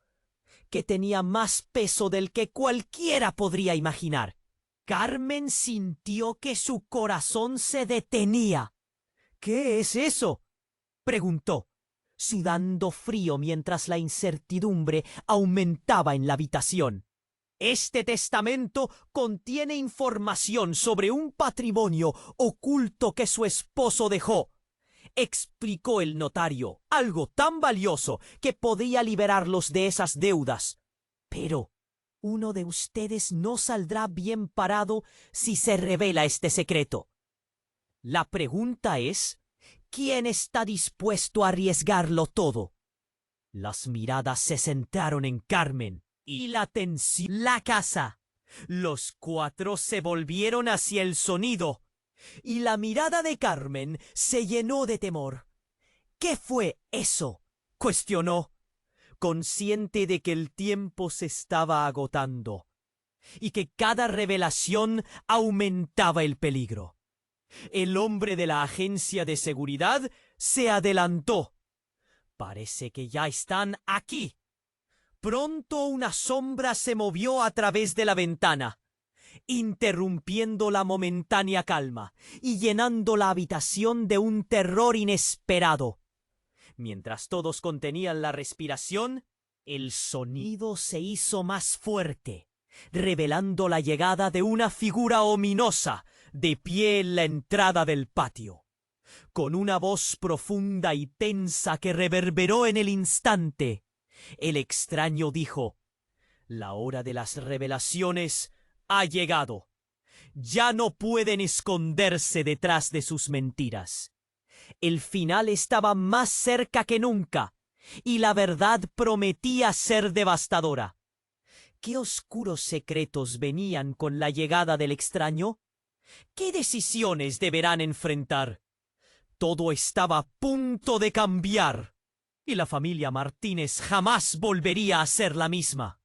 que tenía más peso del que cualquiera podría imaginar. Carmen sintió que su corazón se detenía. ¿Qué es eso?, preguntó, sudando frío mientras la incertidumbre aumentaba en la habitación. Este testamento contiene información sobre un patrimonio oculto que su esposo dejó, explicó el notario, algo tan valioso que podía liberarlos de esas deudas. Pero uno de ustedes no saldrá bien parado si se revela este secreto. La pregunta es, ¿quién está dispuesto a arriesgarlo todo? Las miradas se centraron en Carmen y la tensión. La casa. Los cuatro se volvieron hacia el sonido y la mirada de Carmen se llenó de temor. ¿Qué fue eso?, cuestionó, consciente de que el tiempo se estaba agotando y que cada revelación aumentaba el peligro. El hombre de la agencia de seguridad se adelantó. Parece que ya están aquí. Pronto una sombra se movió a través de la ventana, interrumpiendo la momentánea calma y llenando la habitación de un terror inesperado. Mientras todos contenían la respiración, el sonido se hizo más fuerte, revelando la llegada de una figura ominosa de pie en la entrada del patio. Con una voz profunda y tensa que reverberó en el instante, el extraño dijo: «La hora de las revelaciones ha llegado. Ya no pueden esconderse detrás de sus mentiras. El final estaba más cerca que nunca, y la verdad prometía ser devastadora». ¿Qué oscuros secretos venían con la llegada del extraño? ¿Qué decisiones deberán enfrentar? Todo estaba a punto de cambiar, y la familia Martínez jamás volvería a ser la misma.